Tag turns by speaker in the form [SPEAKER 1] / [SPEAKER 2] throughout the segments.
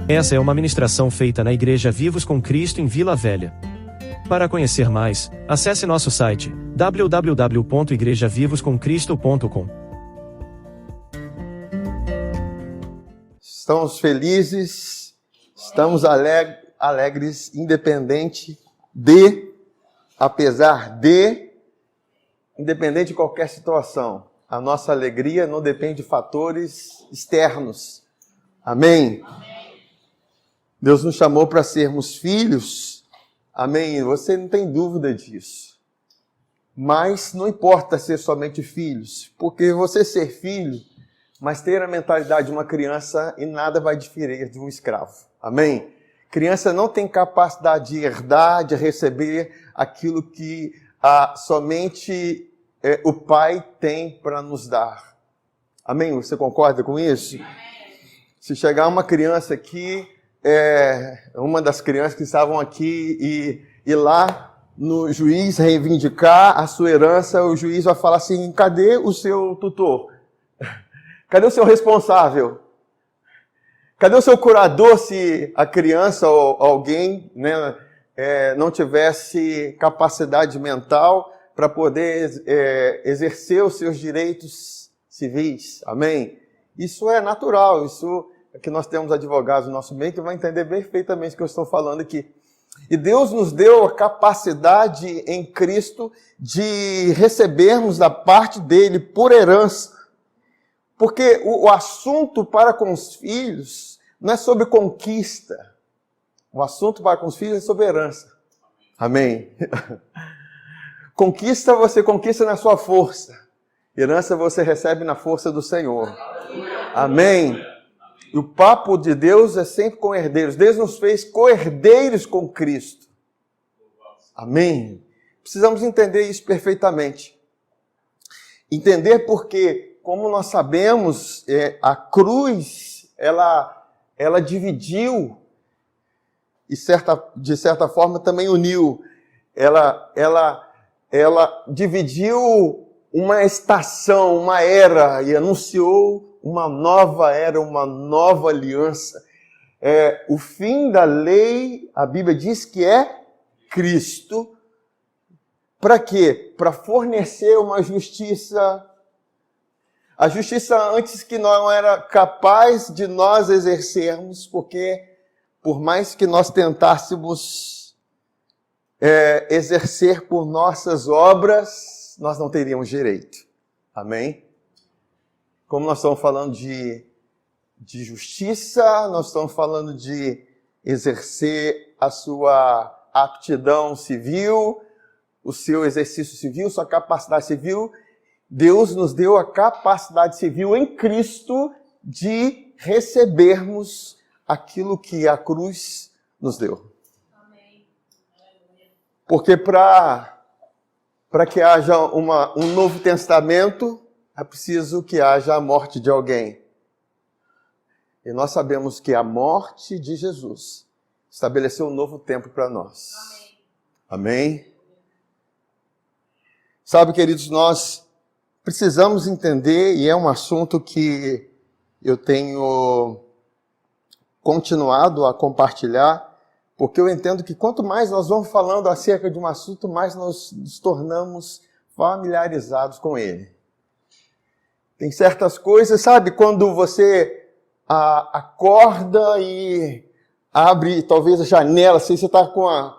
[SPEAKER 1] Essa é uma ministração feita na Igreja Vivos com Cristo em Vila Velha. Para conhecer mais, acesse nosso site www.igrejavivoscomcristo.com.
[SPEAKER 2] Estamos felizes, estamos alegres, independente de qualquer situação. A nossa alegria não depende de fatores externos. Amém? Deus nos chamou para sermos filhos. Amém? Você não tem dúvida disso. Mas não importa ser somente filhos, porque você ser filho, mas ter a mentalidade de uma criança e nada vai diferir de um escravo. Amém? Criança não tem capacidade de herdar, de receber aquilo que somente o Pai tem para nos dar. Amém? Você concorda com isso? Se chegar uma criança aqui, uma das crianças que estavam aqui e lá no juiz reivindicar a sua herança, o juiz vai falar assim: cadê o seu tutor? Cadê o seu responsável? Cadê o seu curador se a criança ou alguém, né, não tivesse capacidade mental para poder exercer os seus direitos civis? Amém? Isso é natural, isso é que nós temos advogados no nosso meio que vão entender perfeitamente o que eu estou falando aqui. E Deus nos deu a capacidade em Cristo de recebermos da parte dele por herança. Porque o assunto para com os filhos não é sobre conquista. O assunto para com os filhos é sobre herança. Amém? Conquista, você conquista na sua força. Herança você recebe na força do Senhor. Amém? E o papo de Deus é sempre com herdeiros. Deus nos fez co-herdeiros com Cristo. Amém? Precisamos entender isso perfeitamente. Entender porque, como nós sabemos, a cruz, ela dividiu e de certa forma também uniu. Ela dividiu uma estação, uma era, e anunciou uma nova era, uma nova aliança. O fim da lei, a Bíblia diz que é Cristo. Para quê? Para fornecer uma justiça. A justiça antes que não era capaz de nós exercermos, porque por mais que nós tentássemos exercer por nossas obras, nós não teríamos direito. Amém? Como nós estamos falando de justiça, nós estamos falando de exercer a sua aptidão civil, o seu exercício civil, sua capacidade civil. Deus nos deu a capacidade civil em Cristo de recebermos aquilo que a cruz nos deu. Amém. Porque para que haja um novo testamento, é preciso que haja a morte de alguém. E nós sabemos que a morte de Jesus estabeleceu um novo tempo para nós. Amém? Amém? Sabe, queridos, nós precisamos entender, e é um assunto que eu tenho continuado a compartilhar, porque eu entendo que quanto mais nós vamos falando acerca de um assunto, mais nós nos tornamos familiarizados com ele. Tem certas coisas, sabe, quando você acorda e abre talvez a janela, assim, você está com a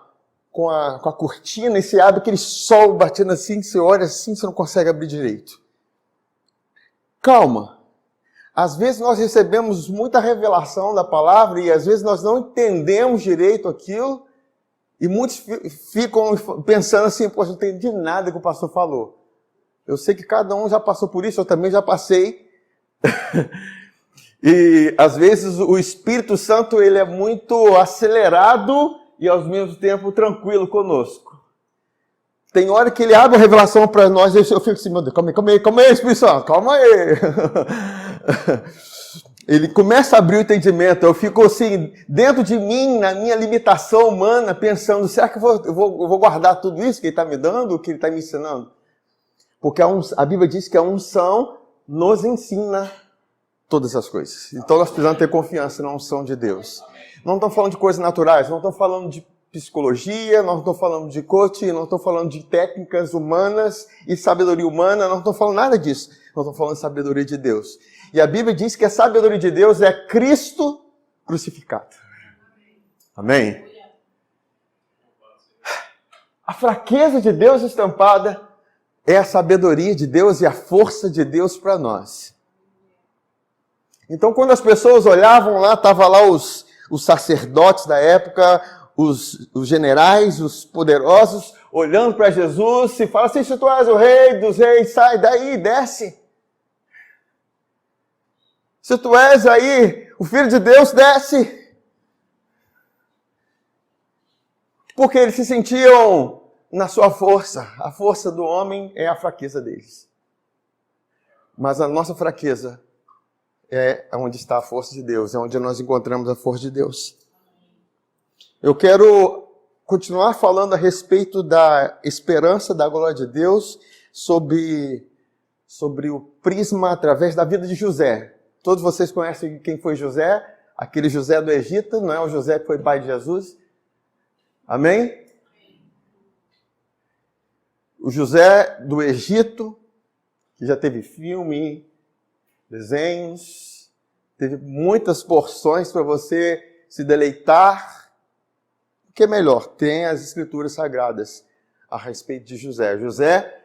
[SPEAKER 2] cortina e você abre aquele sol batendo assim, você olha assim, você não consegue abrir direito. Calma. Às vezes nós recebemos muita revelação da palavra e às vezes nós não entendemos direito aquilo e muitos ficam pensando assim: poxa, não entendi nada que o pastor falou. Eu sei que cada um já passou por isso, eu também já passei. E às vezes o Espírito Santo ele é muito acelerado e ao mesmo tempo tranquilo conosco. Tem hora que ele abre a revelação para nós e eu fico assim: meu Deus, calma aí, Espírito Santo, calma aí. Ele começa a abrir o entendimento, eu fico assim, dentro de mim, na minha limitação humana, pensando: será que eu vou guardar tudo isso que ele está me dando, o que ele está me ensinando? Porque a Bíblia diz que a unção nos ensina. todas as coisas. Então nós precisamos ter confiança na unção de Deus. Não estamos falando de coisas naturais, não estamos falando de psicologia, não estou falando de coaching, não estou falando de técnicas humanas e sabedoria humana, não estou falando nada disso. Nós estamos falando de sabedoria de Deus. E a Bíblia diz que a sabedoria de Deus é Cristo crucificado. Amém? A fraqueza de Deus estampada é a sabedoria de Deus e a força de Deus para nós. Então, quando as pessoas olhavam lá, estavam lá os sacerdotes da época, os generais, os poderosos, olhando para Jesus e falam assim: se tu és o rei dos reis, sai daí, desce. Se tu és aí o Filho de Deus, desce. Porque eles se sentiam na sua força. A força do homem é a fraqueza deles. Mas a nossa fraqueza é onde está a força de Deus, é onde nós encontramos a força de Deus. Eu quero continuar falando a respeito da esperança da glória de Deus sobre o prisma através da vida de José. Todos vocês conhecem quem foi José? Aquele José do Egito, não é o José que foi pai de Jesus? Amém? O José do Egito, que já teve filme, desenhos, teve muitas porções para você se deleitar. O que é melhor? Tem as Escrituras Sagradas a respeito de José. José,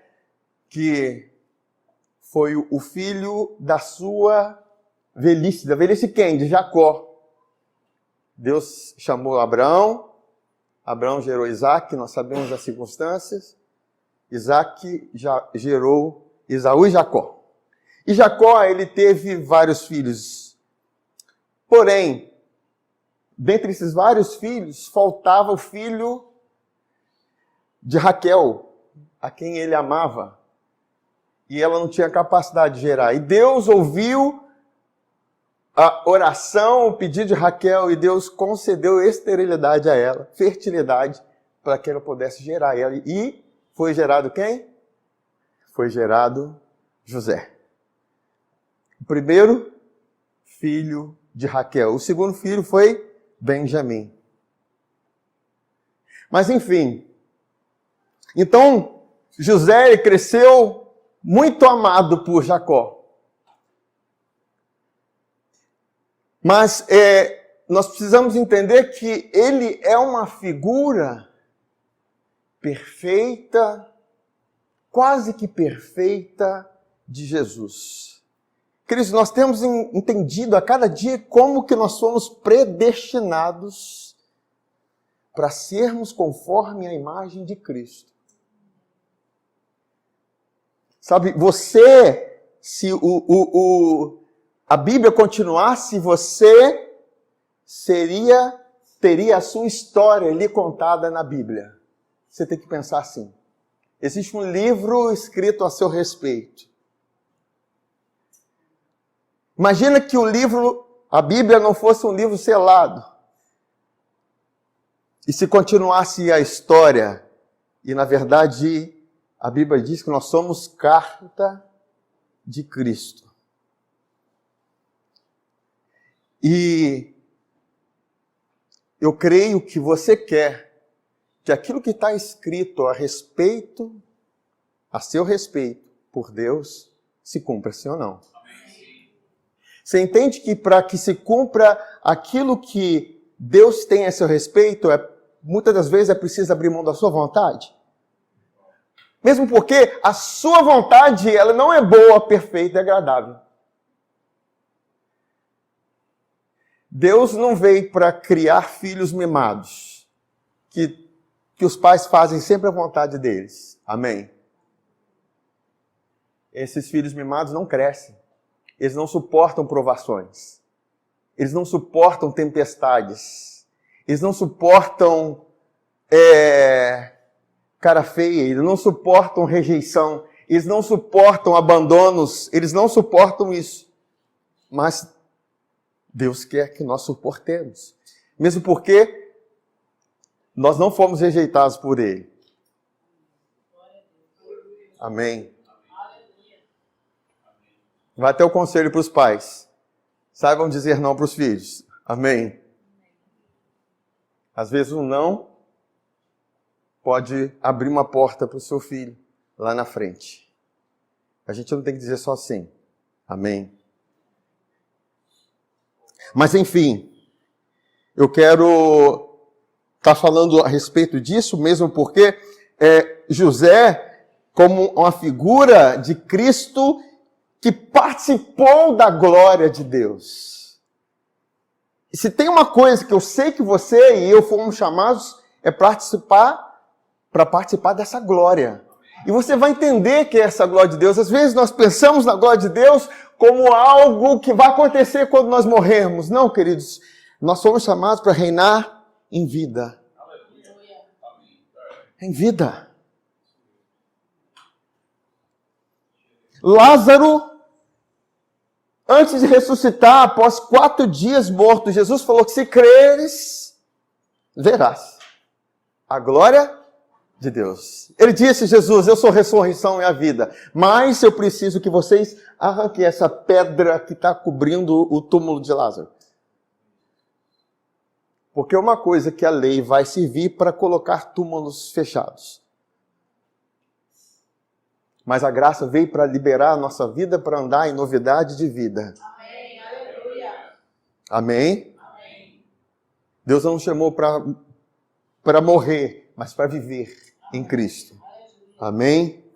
[SPEAKER 2] que foi o filho da sua velhice. Da velhice quem? De Jacó. Deus chamou Abraão. Abraão gerou Isaac, nós sabemos as circunstâncias. Isaac já gerou Esaú e Jacó. E Jacó, ele teve vários filhos. Porém, dentre esses vários filhos, faltava o filho de Raquel, a quem ele amava. E ela não tinha capacidade de gerar. E Deus ouviu a oração, o pedido de Raquel, e Deus concedeu esterilidade a ela, fertilidade, para que ela pudesse gerar. E foi gerado quem? Foi gerado José. O primeiro filho de Raquel. O segundo filho foi Benjamim. Mas enfim. Então, José cresceu muito amado por Jacó. Mas nós precisamos entender que ele é uma figura perfeita, quase que perfeita, de Jesus. Queridos, nós temos entendido a cada dia como que nós somos predestinados para sermos conforme a imagem de Cristo. Sabe, você, se a Bíblia continuasse, você teria a sua história ali contada na Bíblia. Você tem que pensar assim. Existe um livro escrito a seu respeito. Imagina que a Bíblia não fosse um livro selado. E se continuasse a história, e na verdade a Bíblia diz que nós somos carta de Cristo. E eu creio que você quer que aquilo que está escrito a seu respeito, por Deus, se cumpra, sim ou não? Você entende que para que se cumpra aquilo que Deus tem a seu respeito, muitas das vezes é preciso abrir mão da sua vontade? Mesmo porque a sua vontade, ela não é boa, perfeita e agradável. Deus não veio para criar filhos mimados, que os pais fazem sempre a vontade deles. Amém? Esses filhos mimados não crescem. Eles não suportam provações. Eles não suportam tempestades. Eles não suportam cara feia. Eles não suportam rejeição. Eles não suportam abandonos. Eles não suportam isso. Mas Deus quer que nós suportemos. Mesmo porque nós não fomos rejeitados por Ele. Amém. Vai ter o conselho para os pais. Saibam dizer não para os filhos. Amém? Às vezes um não pode abrir uma porta para o seu filho lá na frente. A gente não tem que dizer só sim. Amém? Mas enfim, eu quero estar falando a respeito disso mesmo porque José, como uma figura de Cristo que participou da glória de Deus. E se tem uma coisa que eu sei que você e eu fomos chamados, é para participar dessa glória. E você vai entender que é essa glória de Deus. Às vezes nós pensamos na glória de Deus como algo que vai acontecer quando nós morrermos. Não, queridos, nós fomos chamados para reinar em vida. Em vida. Lázaro, antes de ressuscitar, após 4 dias morto, Jesus falou que se creres, verás a glória de Deus. Ele disse, Jesus, eu sou a ressurreição e a vida, mas eu preciso que vocês arranquem essa pedra que está cobrindo o túmulo de Lázaro. Porque uma coisa que a lei vai servir para colocar túmulos fechados. Mas a graça veio para liberar a nossa vida, para andar em novidade de vida.
[SPEAKER 3] Amém. Aleluia.
[SPEAKER 2] Amém? Amém. Deus não nos chamou para morrer, mas para viver em Cristo. Amém?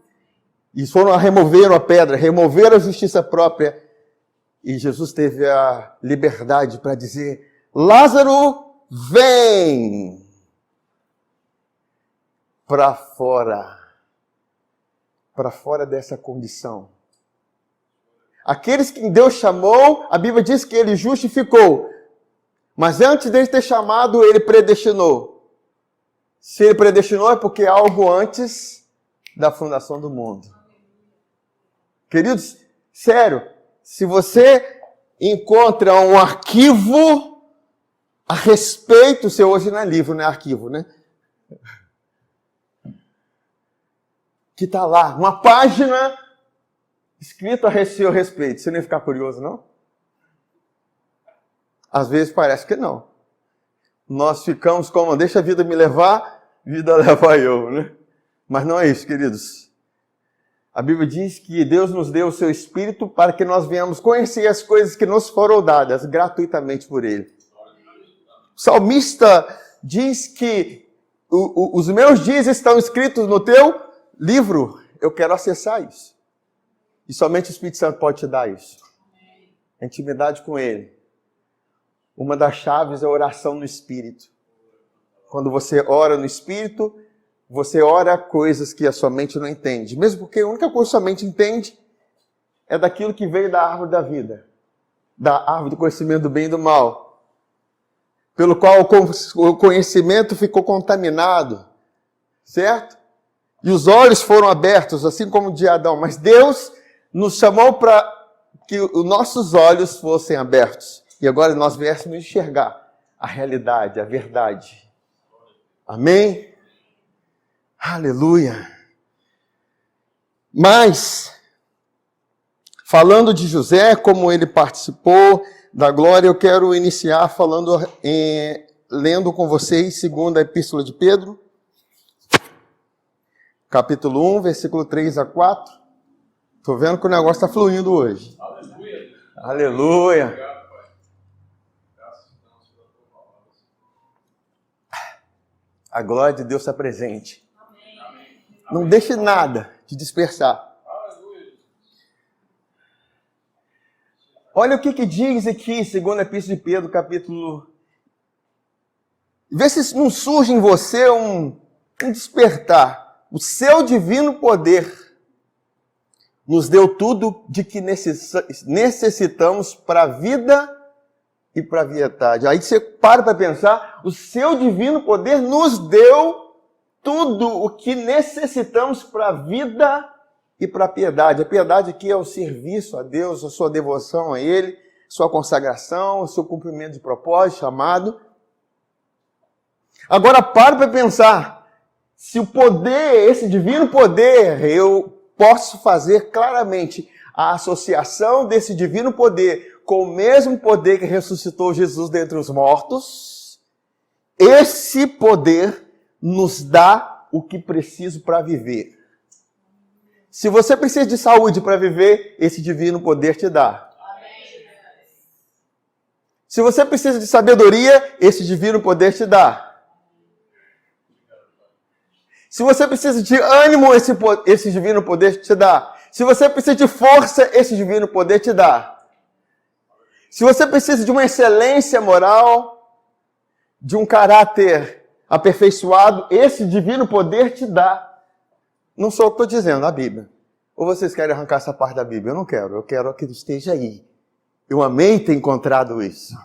[SPEAKER 2] E foram removeram a pedra, removeram a justiça própria. E Jesus teve a liberdade para dizer, Lázaro, vem para fora dessa condição. Aqueles que Deus chamou, a Bíblia diz que ele justificou. Mas antes de ter chamado, ele predestinou. Se ele predestinou é porque é algo antes da fundação do mundo. Queridos, sério, se você encontra um arquivo a respeito, seu hoje não é livro, não é arquivo, né? Que está lá, uma página escrita a seu respeito. Você nem ficar curioso, não? Às vezes parece que não. Nós ficamos como, deixa a vida me levar, vida leva eu, né? Mas não é isso, queridos. A Bíblia diz que Deus nos deu o seu Espírito para que nós venhamos conhecer as coisas que nos foram dadas gratuitamente por Ele. O salmista diz que os meus dias estão escritos no teu livro. Eu quero acessar isso. E somente o Espírito Santo pode te dar isso. A intimidade com Ele. Uma das chaves é a oração no Espírito. Quando você ora no Espírito, você ora coisas que a sua mente não entende. Mesmo porque a única coisa que a sua mente entende é daquilo que veio da árvore da vida. Da árvore do conhecimento do bem e do mal. Pelo qual o conhecimento ficou contaminado. Certo? E os olhos foram abertos, assim como o de Adão. Mas Deus nos chamou para que os nossos olhos fossem abertos. E agora nós viéssemos enxergar a realidade, a verdade. Amém? Aleluia. Mas, falando de José, como ele participou da glória, eu quero iniciar lendo com vocês, segundo a Epístola de Pedro, capítulo 1, versículo 3 a 4. Estou vendo que o negócio está fluindo hoje.
[SPEAKER 3] Aleluia.
[SPEAKER 2] Aleluia. A glória de Deus está presente.
[SPEAKER 3] Amém.
[SPEAKER 2] Não deixe nada te dispersar.
[SPEAKER 3] Aleluia.
[SPEAKER 2] Olha o que diz aqui, segundo a Epístola de Pedro, capítulo... Vê se não surge em você um despertar. O seu divino poder nos deu tudo de que necessitamos para a vida e para a piedade. Aí você para pensar, o seu divino poder nos deu tudo o que necessitamos para a vida e para a piedade. A piedade aqui é o serviço a Deus, a sua devoção a Ele, sua consagração, o seu cumprimento de propósito, chamado. Agora para pensar, se o poder, esse divino poder, eu posso fazer claramente a associação desse divino poder com o mesmo poder que ressuscitou Jesus dentre os mortos, esse poder nos dá o que preciso para viver. Se você precisa de saúde para viver, esse divino poder te dá. Se você precisa de sabedoria, esse divino poder te dá. Se você precisa de ânimo, esse divino poder te dá. Se você precisa de força, esse divino poder te dá. Se você precisa de uma excelência moral, de um caráter aperfeiçoado, esse divino poder te dá. Não sou eu que estou dizendo, a Bíblia. Ou vocês querem arrancar essa parte da Bíblia? Eu não quero, eu quero que esteja aí. Eu amei ter encontrado isso. O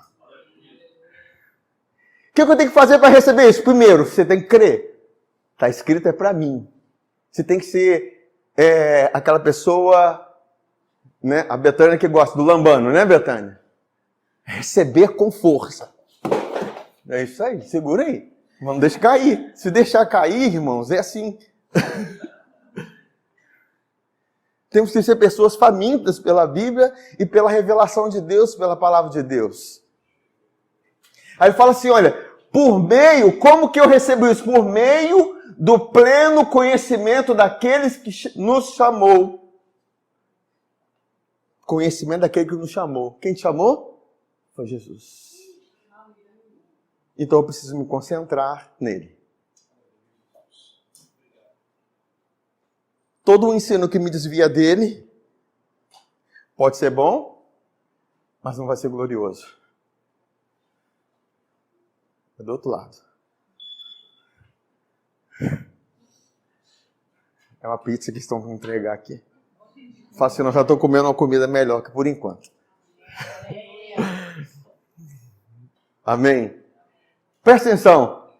[SPEAKER 2] que eu tenho que fazer para receber isso? Primeiro, você tem que crer. Está escrito, é para mim. Você tem que ser aquela pessoa, né? A Betânia que gosta do lambano, né, Betânia? Receber com força. É isso aí, segura aí. Não deixa cair. Se deixar cair, irmãos, é assim. Temos que ser pessoas famintas pela Bíblia e pela revelação de Deus, pela palavra de Deus. Aí ele fala assim, olha, como que eu recebo isso? Por meio do pleno conhecimento daqueles que nos chamou. Conhecimento daquele que nos chamou. Quem te chamou? Foi Jesus. Então eu preciso me concentrar nele. Todo o ensino que me desvia dele pode ser bom, mas não vai ser glorioso. É do outro lado. É uma pizza que estão para entregar aqui. Fala assim, eu já estou comendo uma comida melhor que por enquanto. Amém? Presta atenção.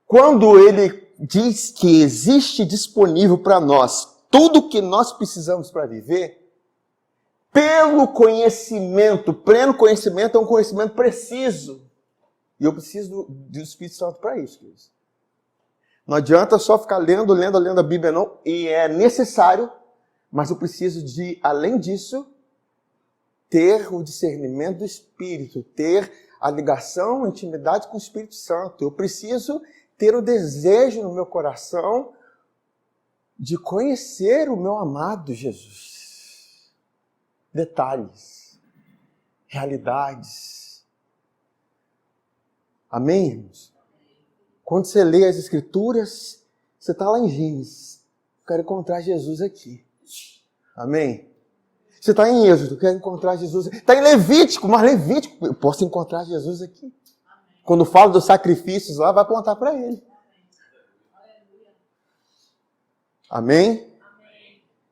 [SPEAKER 2] Quando ele diz que existe disponível para nós tudo o que nós precisamos para viver, pelo conhecimento, pleno conhecimento é um conhecimento preciso. E eu preciso do Espírito Santo para isso, queridos. Não adianta só ficar lendo a Bíblia, não. E é necessário, mas eu preciso de, além disso, ter o discernimento do Espírito, ter a ligação, a intimidade com o Espírito Santo. Eu preciso ter o desejo no meu coração de conhecer o meu amado Jesus. Detalhes, realidades. Amém, irmãos? Quando você lê as Escrituras, você está lá em Gênesis. Eu quero encontrar Jesus aqui. Amém? Você está em Êxodo, eu quero encontrar Jesus aqui. Está em Levítico, mas Levítico, eu posso encontrar Jesus aqui. Quando falo dos sacrifícios lá, vai apontar para ele. Amém?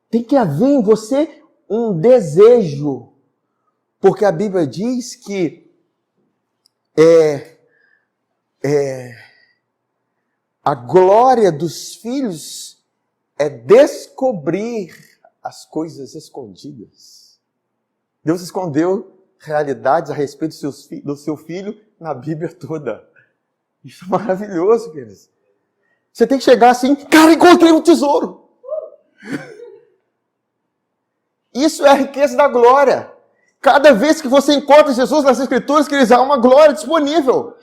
[SPEAKER 2] Tem que haver em você um desejo. Porque a Bíblia diz que a glória dos filhos é descobrir as coisas escondidas. Deus escondeu realidades a respeito do seu filho na Bíblia toda. Isso é maravilhoso, queridos. Você tem que chegar assim, cara, encontrei um tesouro. Isso é a riqueza da glória. Cada vez que você encontra Jesus nas Escrituras, que há uma glória disponível.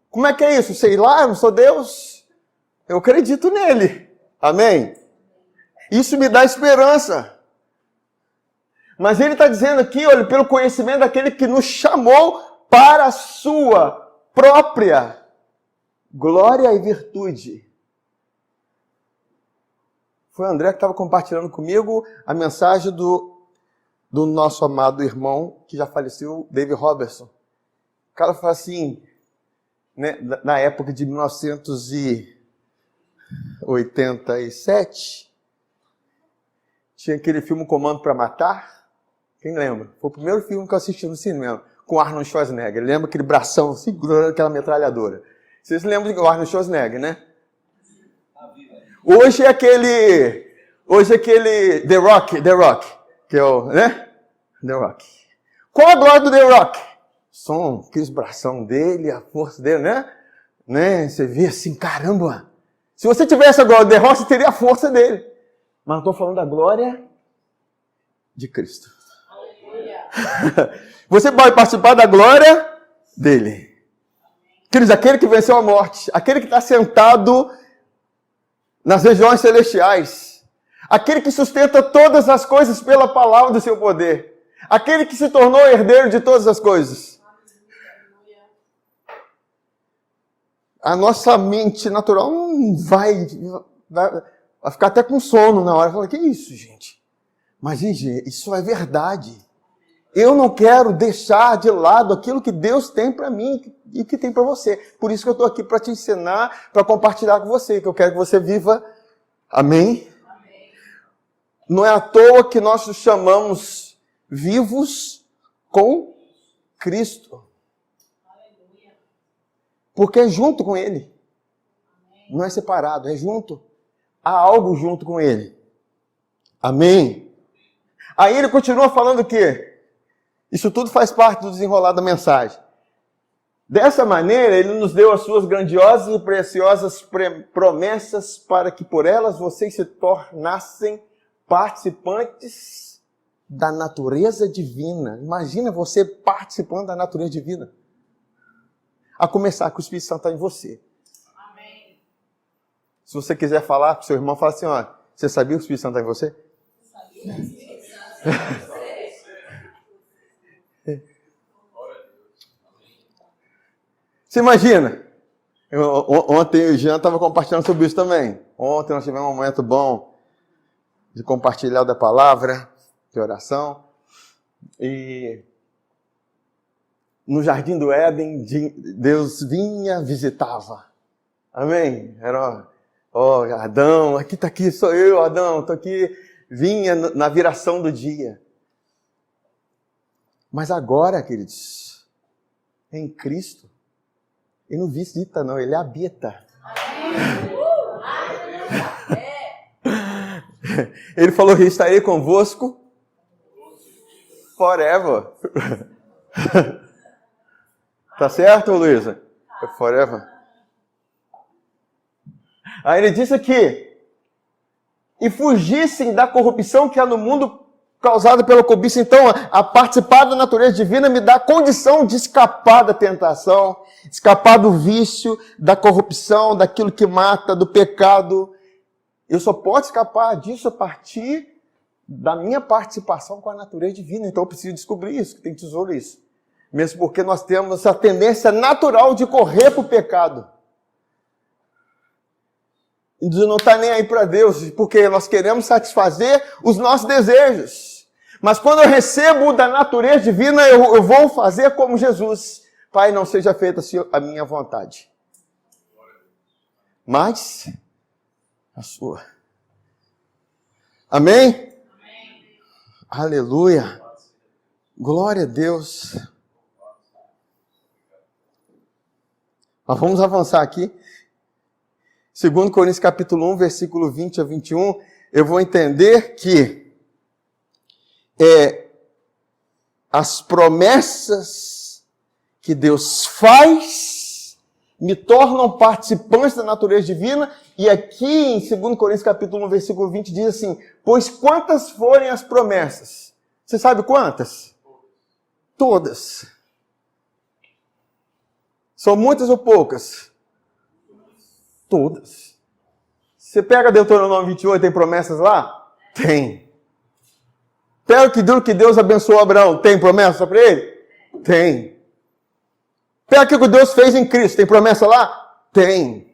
[SPEAKER 2] Como é que é isso? Sei lá, eu não sou Deus. Eu acredito nele. Amém? Isso me dá esperança. Mas ele está dizendo aqui, olha, pelo conhecimento daquele que nos chamou para a sua própria glória e virtude. Foi o André que estava compartilhando comigo a mensagem do nosso amado irmão, que já faleceu, David Robertson. O cara fala assim, né, na época de 1987, tinha aquele filme Comando para Matar. Quem lembra? Foi o primeiro filme que eu assisti no cinema, com Arnold Schwarzenegger. Lembra aquele bração segurando aquela metralhadora? Vocês lembram do Arnold Schwarzenegger, né? Hoje é aquele The Rock, que é o, né? The Rock. Qual a glória do The Rock? Som, aqueles bração dele, a força dele, né? Você vê assim, caramba. Se você tivesse a glória do The Rock, você teria a força dele. Mas eu estou falando da glória de Cristo. Você pode participar da glória dele. Queridos, aquele que venceu a morte, aquele que está sentado nas regiões celestiais, aquele que sustenta todas as coisas pela palavra do seu poder, aquele que se tornou herdeiro de todas as coisas. A nossa mente natural não vai ficar até com sono na hora. Fala, que isso, gente? Mas, gente, isso é verdade. Eu não quero deixar de lado aquilo que Deus tem para mim e que tem para você. Por isso que eu estou aqui para te ensinar, para compartilhar com você, que eu quero que você viva. Amém? Amém? Não é à toa que nós nos chamamos vivos com Cristo. Porque é junto com Ele. Não é separado, é junto. Há algo junto com Ele. Amém? Aí ele continua falando o quê? Isso tudo faz parte do desenrolar da mensagem. Dessa maneira, ele nos deu as suas grandiosas e preciosas promessas para que por elas vocês se tornassem participantes da natureza divina. Imagina você participando da natureza divina. A começar que o Espírito Santo está em você.
[SPEAKER 3] Amém.
[SPEAKER 2] Se você quiser falar com seu irmão, fala assim, ó, você sabia que o Espírito Santo está em você? Você imagina? Ontem o Jean estava compartilhando sobre isso também. Ontem nós tivemos um momento bom de compartilhar da palavra, de oração. E no Jardim do Éden, Deus vinha, visitava. Amém? Era, ó, Adão, aqui, sou eu, Adão, estou aqui. Vinha na viração do dia. Mas agora, queridos, em Cristo, ele não visita, não, ele habita. Ele falou que estarei convosco forever. Tá certo, Luísa? Forever. Aí ele disse aqui, e fugissem da corrupção que há no mundo causada pela cobiça. Então, a participar da natureza divina me dá a condição de escapar da tentação, escapar do vício, da corrupção, daquilo que mata, do pecado. Eu só posso escapar disso a partir da minha participação com a natureza divina. Então, eu preciso descobrir isso, que tem tesouro isso. Mesmo porque nós temos a tendência natural de correr para o pecado. E não está nem aí para Deus, porque nós queremos satisfazer os nossos desejos. Mas quando eu recebo da natureza divina, eu vou fazer como Jesus. Pai, não seja feita a minha vontade, mas a sua. Amém? Amém. Aleluia. Glória a Deus. Mas vamos avançar aqui. 2 Coríntios capítulo 1, versículo 20 a 21, eu vou entender que as promessas que Deus faz me tornam participantes da natureza divina. E aqui em 2 Coríntios capítulo 1, versículo 20 diz assim, pois quantas forem as promessas? Você sabe quantas? Todas. São muitas ou poucas? Todas. Você pega Deuteronômio 28, tem promessas lá? Tem. Pega aquilo que Deus abençoou Abraão, tem promessa para ele? Tem. Pega aquilo que Deus fez em Cristo, tem promessa lá? Tem.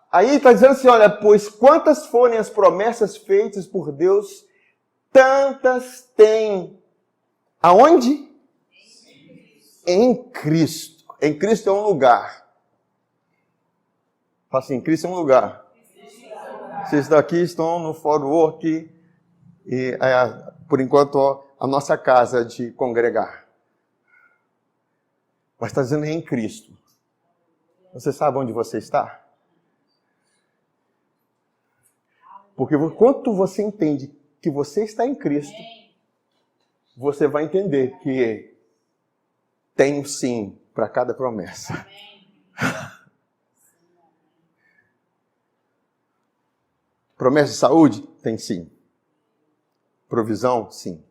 [SPEAKER 2] Aí está dizendo assim, olha, pois quantas forem as promessas feitas por Deus, tantas tem. Aonde? Em Cristo. Em Cristo é um lugar. Fala assim, Cristo é um lugar. Vocês daqui estão no Fórum Work e, por enquanto, a nossa casa de congregar. Mas está dizendo em Cristo. Você sabe onde você está? Porque quando você entende que você está em Cristo, você vai entender que tem um sim para cada promessa. Promessa de saúde? Tem sim. Provisão? Sim.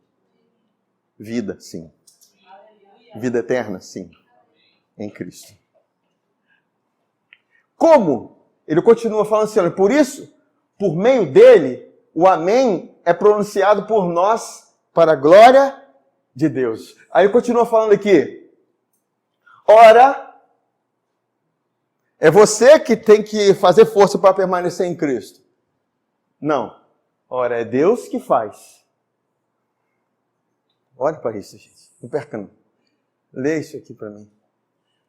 [SPEAKER 2] Vida, sim. Vida eterna, sim. Em Cristo. Como? Ele continua falando assim, olha, por isso, por meio dele, o amém é pronunciado por nós para a glória de Deus. Aí ele continua falando aqui, ora, é você que tem que fazer força para permanecer em Cristo. Não. Ora, é Deus que faz. Olha para isso, gente. Não perca não. Lê isso aqui para mim.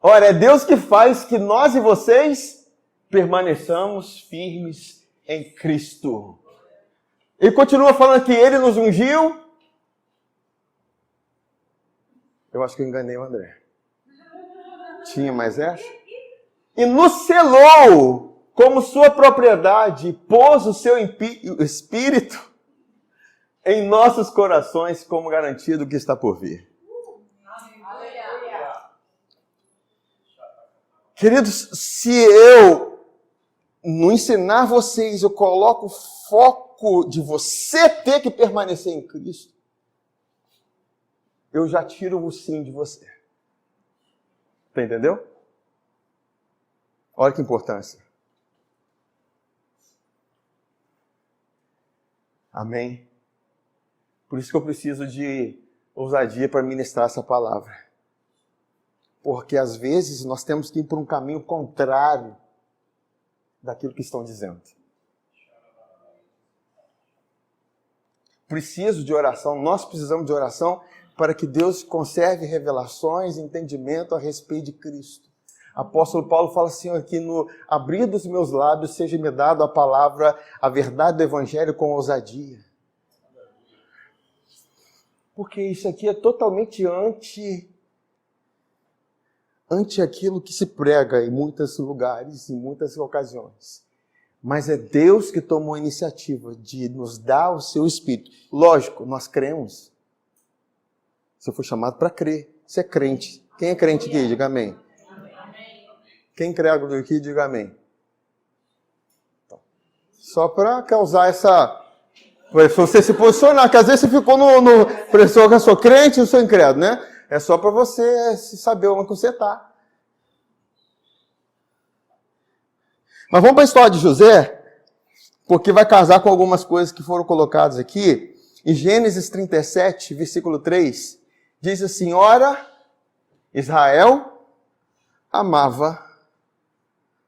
[SPEAKER 2] Ora, é Deus que faz que nós e vocês permaneçamos firmes em Cristo. Ele continua falando que Ele nos ungiu. Eu acho que eu enganei o André. Tinha mais essa? E nos selou como sua propriedade, pôs o seu Espírito em nossos corações como garantia do que está por vir. Queridos, se eu não ensinar vocês, eu coloco o foco de você ter que permanecer em Cristo, eu já tiro o sim de você. Você entendeu? Olha que importância. Amém? Por isso que eu preciso de ousadia para ministrar essa palavra. Porque às vezes nós temos que ir por um caminho contrário daquilo que estão dizendo. Preciso de oração, nós precisamos de oração para que Deus conserve revelações e entendimento a respeito de Cristo. Apóstolo Paulo fala assim aqui, no abrir dos meus lábios seja me dado a palavra, a verdade do Evangelho com ousadia. Porque isso aqui é totalmente anti aquilo que se prega em muitos lugares, em muitas ocasiões. Mas é Deus que tomou a iniciativa de nos dar o seu Espírito. Lógico, nós cremos. Você foi chamado para crer. Você é crente. Quem é crente aqui? Diga amém. Quem crê aqui, diga amém. Então, só para causar essa... Para você se posicionar, que às vezes você ficou no pessoa que eu sou crente ou sou incrédulo, né? É só para você saber onde você está. Mas vamos para a história de José, porque vai casar com algumas coisas que foram colocadas aqui. Em Gênesis 37, versículo 3, diz assim, ora, Israel amava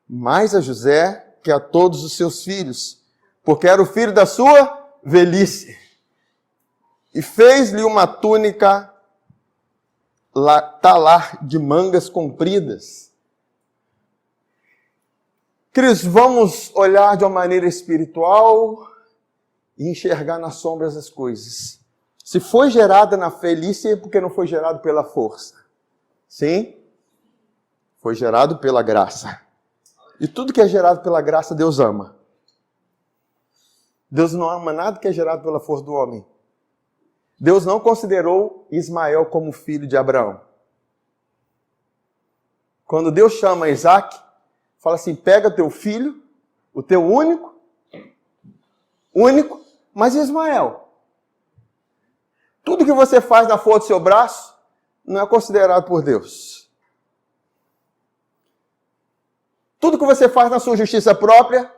[SPEAKER 2] mais a José que a todos os seus filhos, porque era o filho da sua velhice. E fez-lhe uma túnica talar de mangas compridas. Queridos, vamos olhar de uma maneira espiritual e enxergar nas sombras as coisas. Se foi gerada na velhice, é porque não foi gerado pela força. Sim? Foi gerado pela graça. E tudo que é gerado pela graça, Deus ama. Deus não ama nada que é gerado pela força do homem. Deus não considerou Ismael como filho de Abraão. Quando Deus chama Isaac, fala assim, pega teu filho, o teu único, mas Ismael. Tudo que você faz na força do seu braço, não é considerado por Deus. Tudo que você faz na sua justiça própria,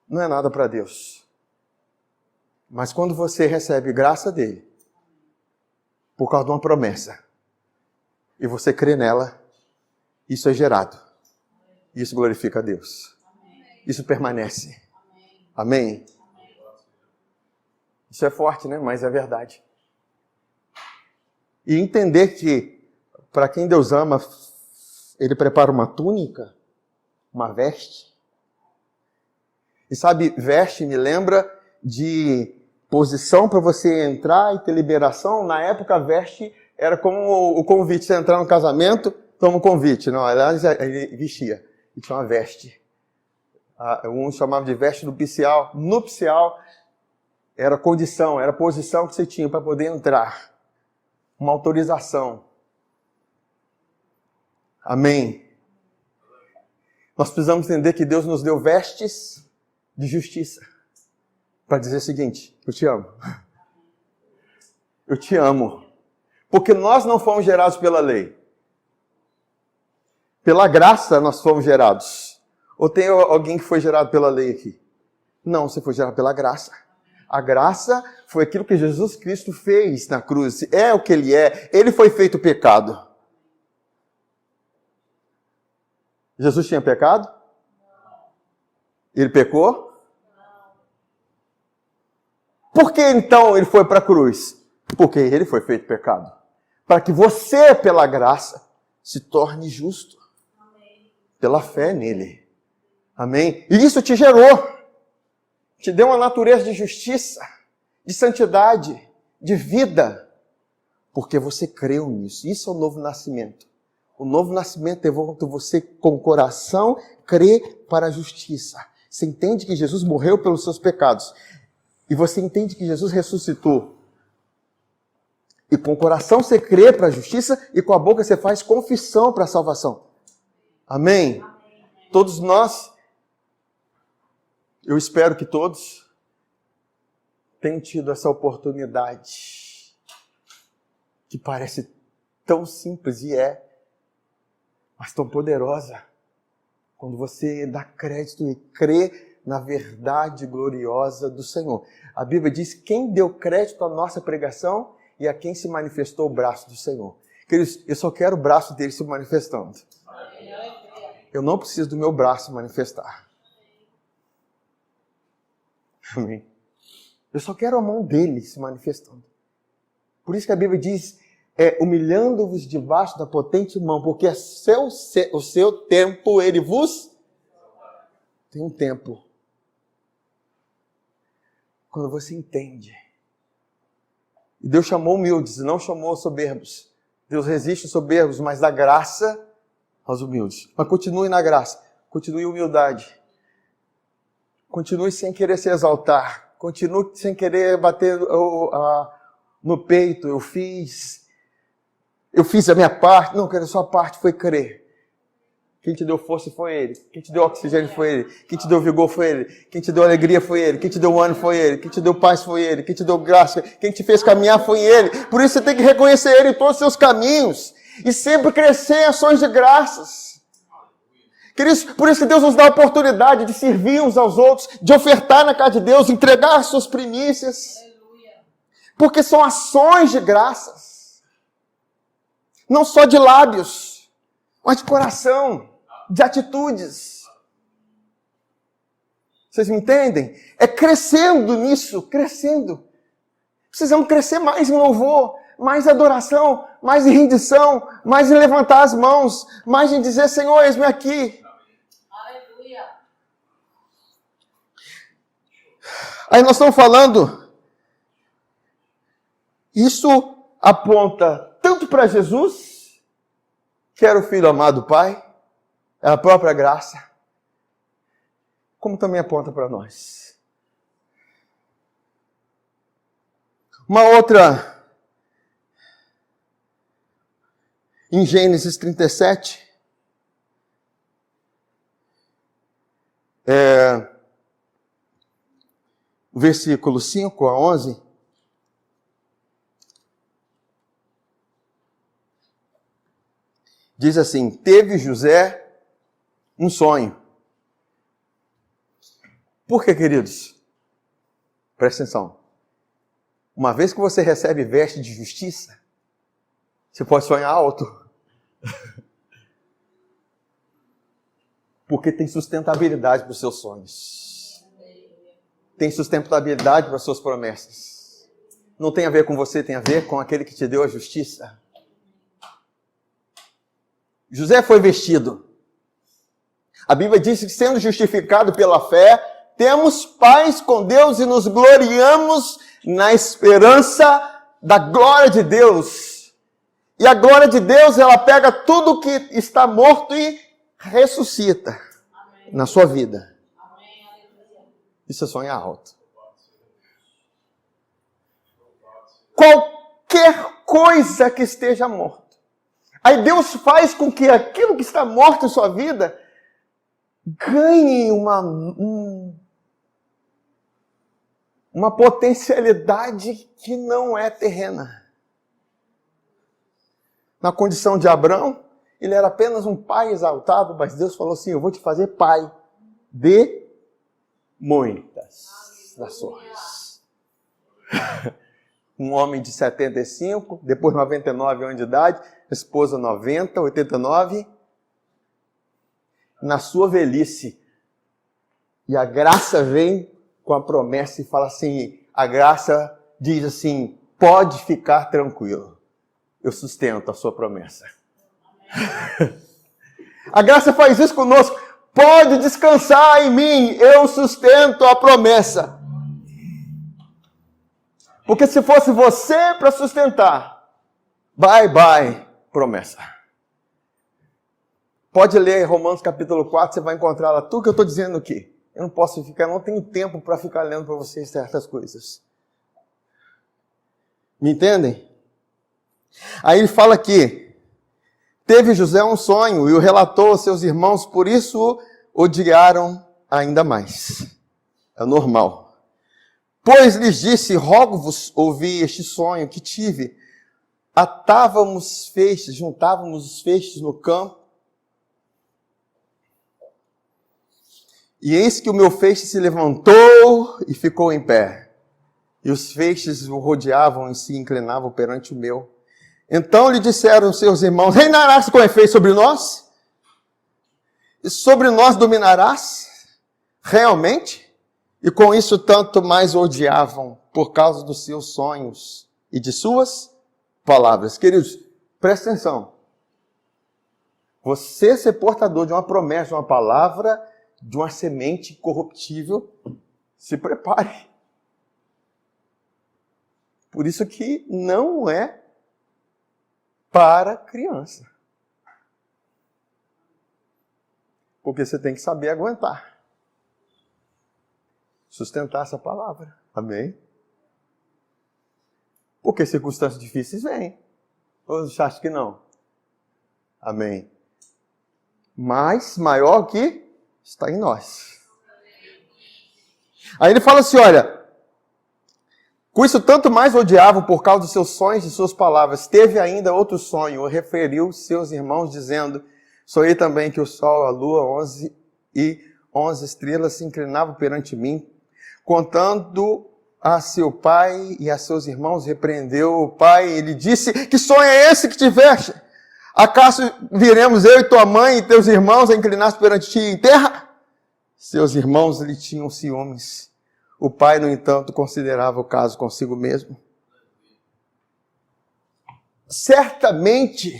[SPEAKER 2] não é nada para Deus. Mas quando você recebe graça dele, por causa de uma promessa, e você crê nela, isso é gerado. Isso glorifica a Deus. Isso permanece. Amém? Isso é forte, né? Mas é verdade. E entender que, para quem Deus ama, Ele prepara uma túnica, uma veste. E sabe, veste me lembra de posição para você entrar e ter liberação. Na época, veste era como o convite. Você entrar no casamento, toma um convite. Não, ele vestia. E tinha uma veste. Um chamava de veste nupcial. Nupcial era condição, era a posição que você tinha para poder entrar. Uma autorização. Amém. Nós precisamos entender que Deus nos deu vestes de justiça. Para dizer o seguinte, eu te amo. Eu te amo. Porque nós não fomos gerados pela lei. Pela graça nós fomos gerados. Ou tem alguém que foi gerado pela lei aqui? Não, você foi gerado pela graça. A graça foi aquilo que Jesus Cristo fez na cruz. É o que Ele é. Ele foi feito pecado. Jesus tinha pecado? Ele pecou? Por que então Ele foi para a cruz? Porque Ele foi feito pecado. Para que você, pela graça, se torne justo. Pela fé nele. Amém? E isso te gerou. Te deu uma natureza de justiça, de santidade, de vida. Porque você creu nisso. Isso é o novo nascimento. O novo nascimento é quando você, com o coração, crê para a justiça. Você entende que Jesus morreu pelos seus pecados. E você entende que Jesus ressuscitou. E com o coração você crê para a justiça e com a boca você faz confissão para a salvação. Amém? Todos nós, eu espero que todos tenham tido essa oportunidade que parece tão simples e mas tão poderosa. Quando você dá crédito e crê na verdade gloriosa do Senhor. A Bíblia diz quem deu crédito à nossa pregação e a quem se manifestou o braço do Senhor. Queridos, eu só quero o braço dele se manifestando. Eu não preciso do meu braço manifestar. Amém. Eu só quero a mão dele se manifestando. Por isso que a Bíblia diz, humilhando-vos debaixo da potente mão, porque o seu tempo, ele vos tem um tempo. Quando você entende. E Deus chamou humildes, não chamou soberbos. Deus resiste aos soberbos, mas dá graça aos humildes. Mas continue na graça, continue em humildade. Continue sem querer se exaltar. Continue sem querer bater no peito. Eu fiz a minha parte. Não, a sua parte foi crer. Quem te deu força foi Ele. Quem te deu oxigênio foi Ele. Quem te deu vigor foi Ele. Quem te deu alegria foi Ele. Quem te deu ânimo foi Ele. Quem te deu paz foi Ele. Quem te deu graça, quem te fez caminhar foi Ele. Por isso você tem que reconhecer Ele em todos os seus caminhos. E sempre crescer em ações de graças. Queridos, por isso que Deus nos dá a oportunidade de servir uns aos outros, de ofertar na casa de Deus, entregar as suas primícias. Porque são ações de graças. Não só de lábios, mas de coração, de atitudes. Vocês me entendem? É crescendo nisso, crescendo. Precisamos crescer mais em louvor, mais em adoração, mais em rendição, mais em levantar as mãos, mais em dizer, Senhor, eis-me aqui.
[SPEAKER 3] Aleluia.
[SPEAKER 2] Aí nós estamos falando, isso aponta tanto para Jesus, que era o Filho amado do Pai, é a própria graça, como também aponta para nós. Uma outra, em Gênesis 37, versículo 5 a 11, diz assim, teve José um sonho. Por quê, queridos? Presta atenção. Uma vez que você recebe veste de justiça, você pode sonhar alto. Porque tem sustentabilidade para os seus sonhos. Tem sustentabilidade para as suas promessas. Não tem a ver com você, tem a ver com aquele que te deu a justiça. José foi vestido. A Bíblia diz que sendo justificado pela fé, temos paz com Deus e nos gloriamos na esperança da glória de Deus. E a glória de Deus, ela pega tudo que está morto e ressuscita. Amém. Na sua vida. Amém. Isso é sonhar alto. Qualquer coisa que esteja morto. Aí Deus faz com que aquilo que está morto em sua vida uma uma potencialidade que não é terrena. Na condição de Abrão, ele era apenas um pai exaltado, mas Deus falou assim, eu vou te fazer pai de muitas nações. Um homem de 75, depois 99 anos de idade, esposa 90, 89. Na sua velhice. E a graça vem com a promessa e fala assim, a graça diz assim, pode ficar tranquilo. Eu sustento a sua promessa. A graça faz isso conosco. Pode descansar em mim, eu sustento a promessa. Porque se fosse você para sustentar, bye bye, promessa. Pode ler Romanos capítulo 4, você vai encontrar lá tudo que eu estou dizendo aqui. Eu não posso ficar, não tenho tempo para ficar lendo para vocês certas coisas. Me entendem? Aí ele fala aqui, teve José um sonho e o relatou aos seus irmãos, por isso o odiaram ainda mais. É normal. Pois lhes disse, rogo-vos ouvir este sonho que tive. Atávamos feixes, juntávamos os feixes no campo. E eis que o meu feixe se levantou e ficou em pé. E os feixes o rodeavam e se inclinavam perante o meu. Então lhe disseram seus irmãos, reinarás com efeito sobre nós? E sobre nós dominarás? Realmente? E com isso tanto mais o odiavam por causa dos seus sonhos e de suas palavras. Queridos, presta atenção. Você ser portador de uma promessa, de uma palavra, de uma semente corruptível, se prepare. Por isso que não é para criança. Porque você tem que saber aguentar. Sustentar essa palavra. Amém? Porque circunstâncias difíceis vêm. Ou você acha que não? Amém? Mas maior que está em nós. Aí ele fala assim, olha, com isso tanto mais odiavam por causa dos seus sonhos e suas palavras. Teve ainda outro sonho, referiu seus irmãos dizendo, sonhei também que o sol, a lua, 11 estrelas se inclinavam perante mim. Contando a seu pai e a seus irmãos, repreendeu o pai, ele disse, que sonho é esse que tiveste? Acaso viremos eu e tua mãe e teus irmãos a inclinar-se perante ti em terra? Seus irmãos lhe tinham ciúmes. O pai, no entanto, considerava o caso consigo mesmo. Certamente,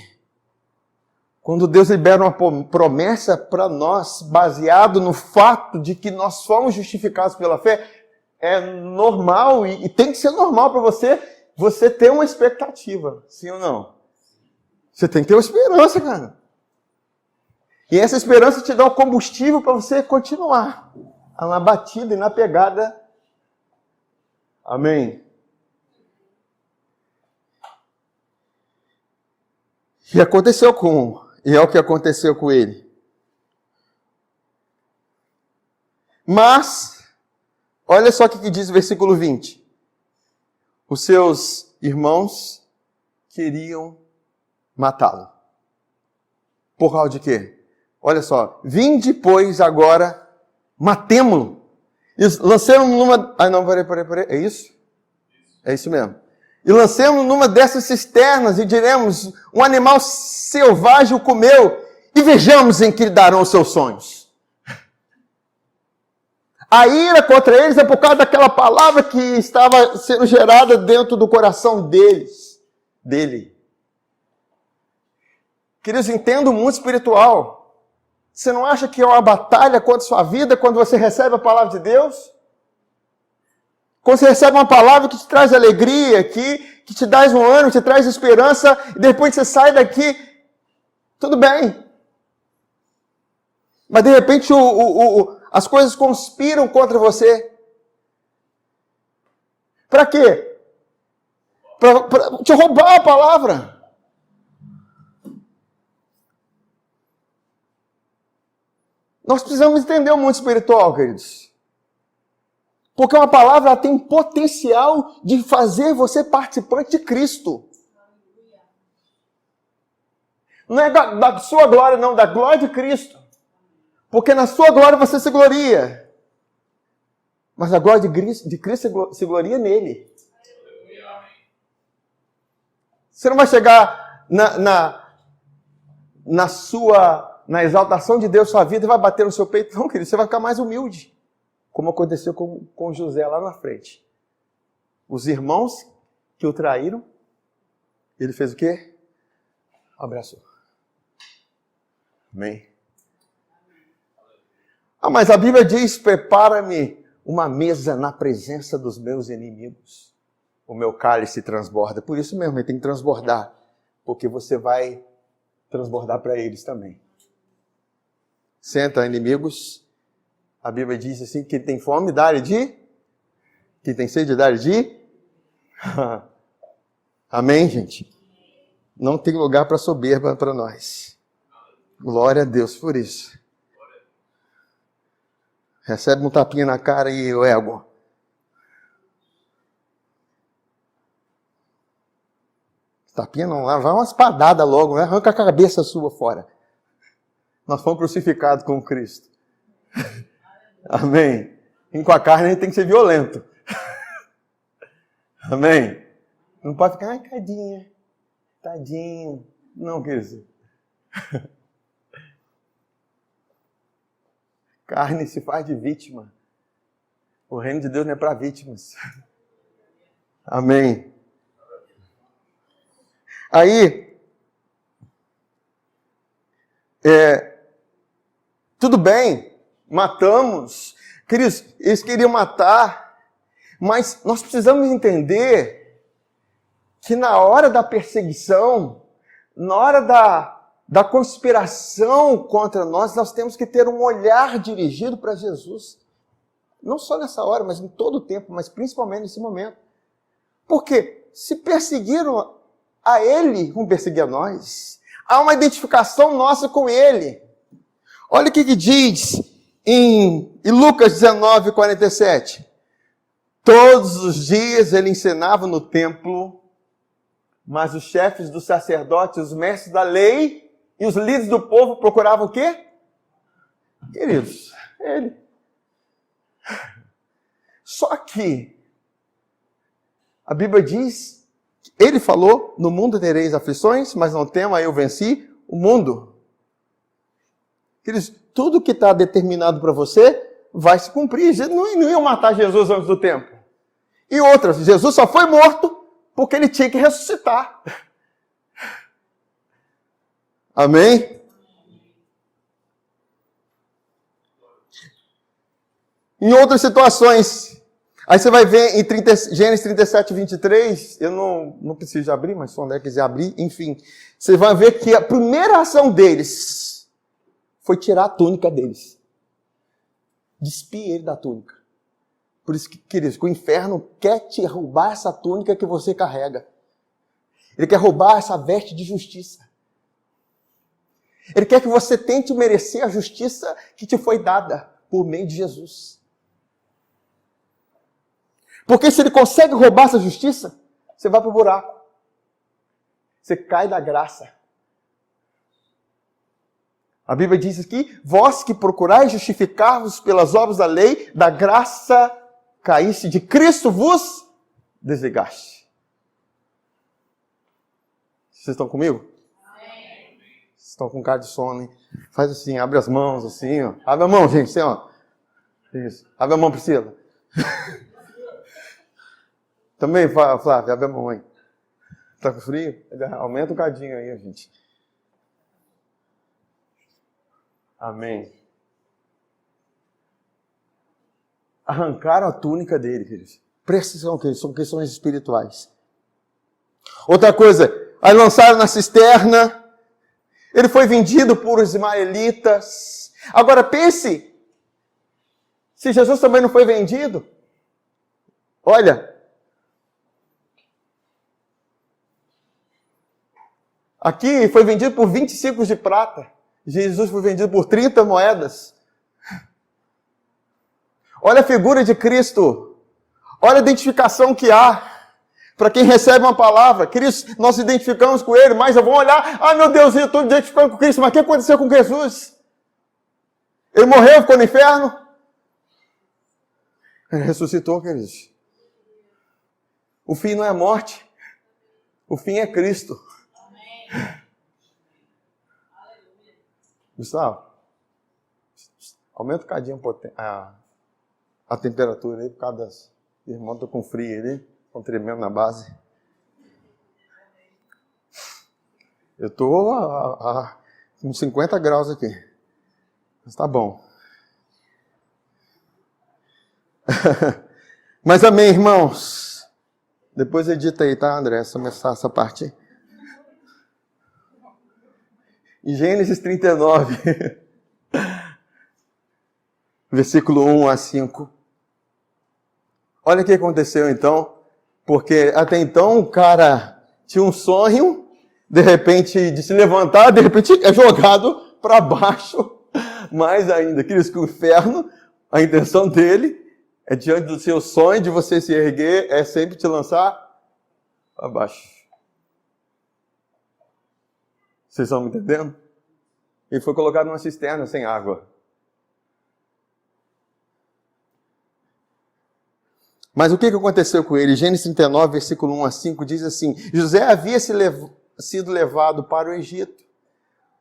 [SPEAKER 2] quando Deus libera uma promessa para nós, baseado no fato de que nós fomos justificados pela fé, é normal e tem que ser normal para você ter uma expectativa, sim ou não? Você tem que ter uma esperança, cara. E essa esperança te dá o combustível para você continuar na batida e na pegada. Amém? E é o que aconteceu com ele. Mas, olha só o que diz o versículo 20. Os seus irmãos queriam matá-lo. Por causa de quê? Olha só. Vinde, pois, agora, matemo-lo. Lancemos numa... Ah, não, peraí. É isso? É isso mesmo. E lancemos numa dessas cisternas e diremos, um animal selvagem o comeu, e vejamos em que lhe darão os seus sonhos. A ira contra eles é por causa daquela palavra que estava sendo gerada dentro do coração dele. Queridos, entenda o mundo espiritual. Você não acha que é uma batalha contra a sua vida quando você recebe a palavra de Deus? Quando você recebe uma palavra que te traz alegria, que te dá um ânimo, que te traz esperança, e depois você sai daqui, tudo bem. Mas de repente as coisas conspiram contra você. Para quê? Para te roubar a palavra. Nós precisamos entender o mundo espiritual, queridos. Porque uma palavra ela tem potencial de fazer você participante de Cristo. Não é da sua glória, não, da glória de Cristo. Porque na sua glória você se gloria. Mas a glória de Cristo se gloria nele. Você não vai chegar na exaltação de Deus, sua vida, e vai bater no seu peito. Não, querido, você vai ficar mais humilde. Como aconteceu com José lá na frente. Os irmãos que o traíram, ele fez o quê? Abraçou. Amém. Mas a Bíblia diz, prepara-me uma mesa na presença dos meus inimigos. O meu cálice transborda. Por isso mesmo, ele tem que transbordar. Porque você vai transbordar para eles também. Senta, inimigos. A Bíblia diz assim, que tem fome, dá-lhe de... Que tem sede, dá-lhe de... Amém, gente? Não tem lugar para soberba para nós. Glória a Deus por isso. Recebe um tapinha na cara e o ego. Tapinha não, vai uma espadada logo, né? Arranca a cabeça sua fora. Nós fomos crucificados com Cristo. Amém. E com a carne a gente tem que ser violento. Amém. Não pode ficar, ai, tadinha, tadinho. Não, querido. Carne se faz de vítima. O reino de Deus não é para vítimas. Amém. Aí, tudo bem, matamos. Queridos, eles queriam matar, mas nós precisamos entender que na hora da perseguição, na hora da conspiração contra nós, nós temos que ter um olhar dirigido para Jesus. Não só nessa hora, mas em todo o tempo, mas principalmente nesse momento. Porque se perseguiram a ele, vão perseguir a nós. Há uma identificação nossa com ele. Olha o que diz em Lucas 19, 47. Todos os dias ele ensinava no templo, mas os chefes dos sacerdotes, os mestres da lei e os líderes do povo procuravam o quê? Queridos, ele. Só que a Bíblia diz, ele falou, no mundo tereis aflições, mas não tema, eu venci o mundo. Queridos, tudo que está determinado para você vai se cumprir. Não iam matar Jesus antes do tempo. E outras, Jesus só foi morto porque ele tinha que ressuscitar. Amém? Em outras situações, aí você vai ver em Gênesis 37, 23, eu não preciso abrir, mas se o André quiser abrir, enfim, você vai ver que a primeira ação deles foi tirar a túnica deles. Despir ele da túnica. Por isso que, queridos, o inferno quer te roubar essa túnica que você carrega. Ele quer roubar essa veste de justiça. Ele quer que você tente merecer a justiça que te foi dada por meio de Jesus. Porque se ele consegue roubar essa justiça, você vai para o buraco. Você cai da graça. A Bíblia diz aqui, vós que procurais justificar-vos pelas obras da lei, da graça caíste, de Cristo vos desligaste. Vocês estão comigo? Amém. Vocês estão com cara de sono, hein? Faz assim, abre as mãos assim, ó. Abre a mão, gente, assim, ó. Isso. Abre a mão, Priscila. Também, Flávia, abre a mão aí. Tá com frio? Aumenta um cadinho aí, gente. Amém. Arrancaram a túnica dele, queridos. Presta atenção, queridos, são questões espirituais. Outra coisa, aí lançaram na cisterna. Ele foi vendido por os ismaelitas. Agora pense, se Jesus também não foi vendido. Olha, aqui foi vendido por 20 ciclos de prata. Jesus foi vendido por 30 moedas. Olha a figura de Cristo. Olha a identificação que há. Para quem recebe uma palavra, Cristo, nós nos identificamos com Ele, mas eu vou olhar, meu Deus, eu estou me identificando com Cristo, mas o que aconteceu com Jesus? Ele morreu, ficou no inferno? Ele ressuscitou, queridos. O fim não é a morte, o fim é Cristo. Amém. Gustavo, aumenta um cadinho a temperatura aí, por causa das irmãs, estão com frio ali. Estão tremendo na base. Eu estou com 50 graus aqui. Mas tá bom. Mas amém, irmãos. Depois edita aí, tá, André? Começar essa parte. Em Gênesis 39, versículo 1 a 5. Olha o que aconteceu então. Porque até então o cara tinha um sonho, de repente de se levantar, de repente é jogado para baixo. Mais ainda, queridos, que o inferno, a intenção dele é diante do seu sonho de você se erguer, é sempre te lançar para baixo. Vocês estão me entendendo? Ele foi colocado numa cisterna sem água. Mas o que aconteceu com ele? Gênesis 39, versículo 1 a 5, diz assim: José havia sido levado para o Egito,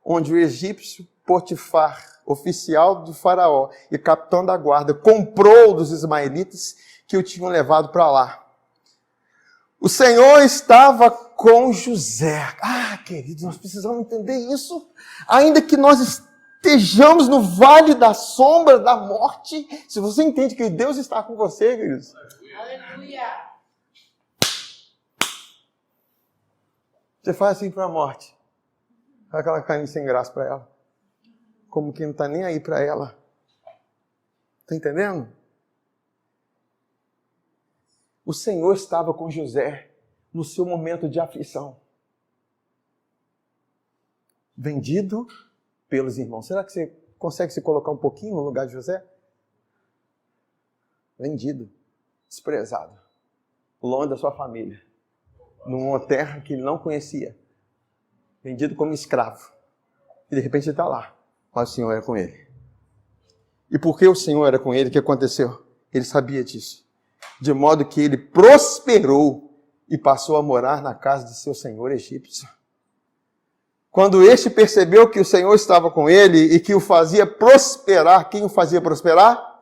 [SPEAKER 2] onde o egípcio Potifar, oficial do faraó e capitão da guarda, comprou dos ismaelitas que o tinham levado para lá. O Senhor estava com José. Queridos, nós precisamos entender isso. Ainda que nós estejamos no vale da sombra da morte, se você entende que Deus está com você, queridos.
[SPEAKER 3] Aleluia.
[SPEAKER 2] Você faz assim para a morte. Faz aquela carne sem graça para ela. Como que não está nem aí para ela. Está entendendo? O Senhor estava com José no seu momento de aflição. Vendido pelos irmãos. Será que você consegue se colocar um pouquinho no lugar de José? Vendido. Desprezado, longe da sua família, numa terra que ele não conhecia, vendido como escravo, e de repente ele está lá, mas o Senhor era com ele. E porque o Senhor era com ele, o que aconteceu? Ele sabia disso, de modo que ele prosperou e passou a morar na casa de seu senhor egípcio. Quando este percebeu que o Senhor estava com ele e que o fazia prosperar, quem o fazia prosperar?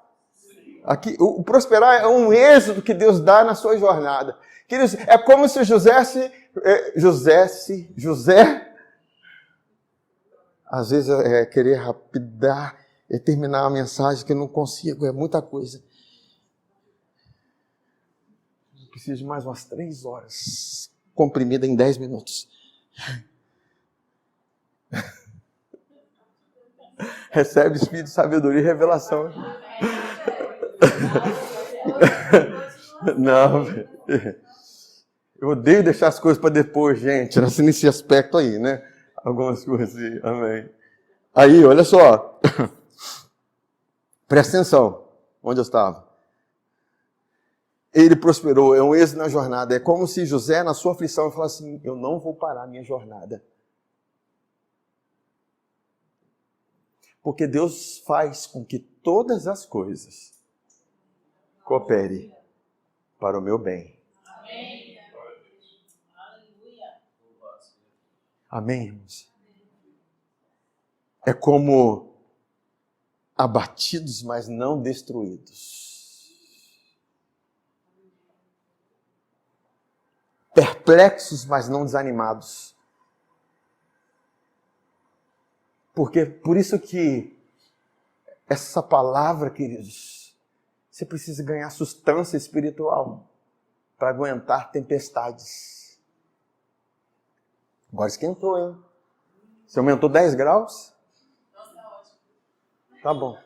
[SPEAKER 2] Aqui, o prosperar é um êxito que Deus dá na sua jornada. Queridos, é como se José, às vezes é querer rapidar, terminar a mensagem que eu não consigo, é muita coisa. Eu preciso de mais umas 3 horas, comprimida em 10 minutos. Recebe espírito de sabedoria e revelação. Não, eu odeio deixar as coisas para depois, gente, nesse aspecto aí, né? Algumas coisas assim, amém. Aí, olha só, presta atenção, onde eu estava. Ele prosperou, é um êxito na jornada, é como se José, na sua aflição, falasse assim: eu não vou parar a minha jornada. Porque Deus faz com que todas as coisas coopere para o meu bem.
[SPEAKER 3] Amém. Aleluia.
[SPEAKER 2] Amém, irmãos? É como abatidos, mas não destruídos. Perplexos, mas não desanimados. Porque por isso que essa palavra, queridos, você precisa ganhar sustância espiritual para aguentar tempestades. Agora esquentou, hein? Você aumentou 10 graus? Tá bom.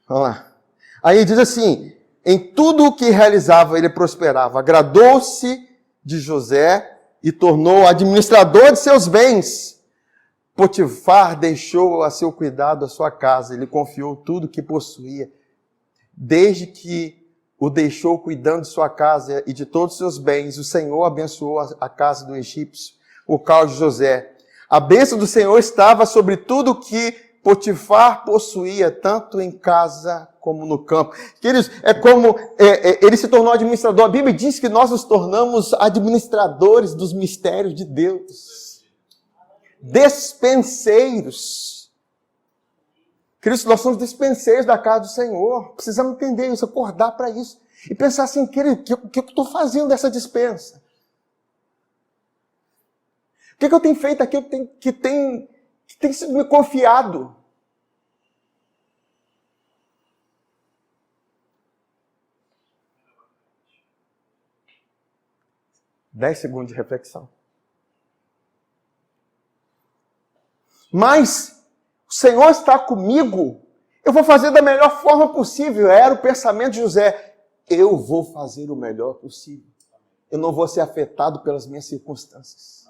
[SPEAKER 2] Vamos lá. Aí diz assim: em tudo o que realizava ele prosperava. Agradou-se de José e tornou administrador de seus bens. Potifar deixou a seu cuidado a sua casa, ele confiou tudo que possuía. Desde que o deixou cuidando de sua casa e de todos os seus bens, o Senhor abençoou a casa do egípcio, o causa de José. A bênção do Senhor estava sobre tudo que Potifar possuía, tanto em casa como no campo. Queridos, ele se tornou administrador. A Bíblia diz que nós nos tornamos administradores dos mistérios de Deus. Despenseiros. Queridos, nós somos despenseiros da casa do Senhor. Precisamos entender isso, acordar para isso. E pensar assim, querido, o que eu estou fazendo dessa dispensa? O que eu tenho feito aqui que tem sido me confiado? 10 segundos de reflexão. Mas o Senhor está comigo, eu vou fazer da melhor forma possível. Era o pensamento de José. Eu vou fazer o melhor possível. Eu não vou ser afetado pelas minhas circunstâncias.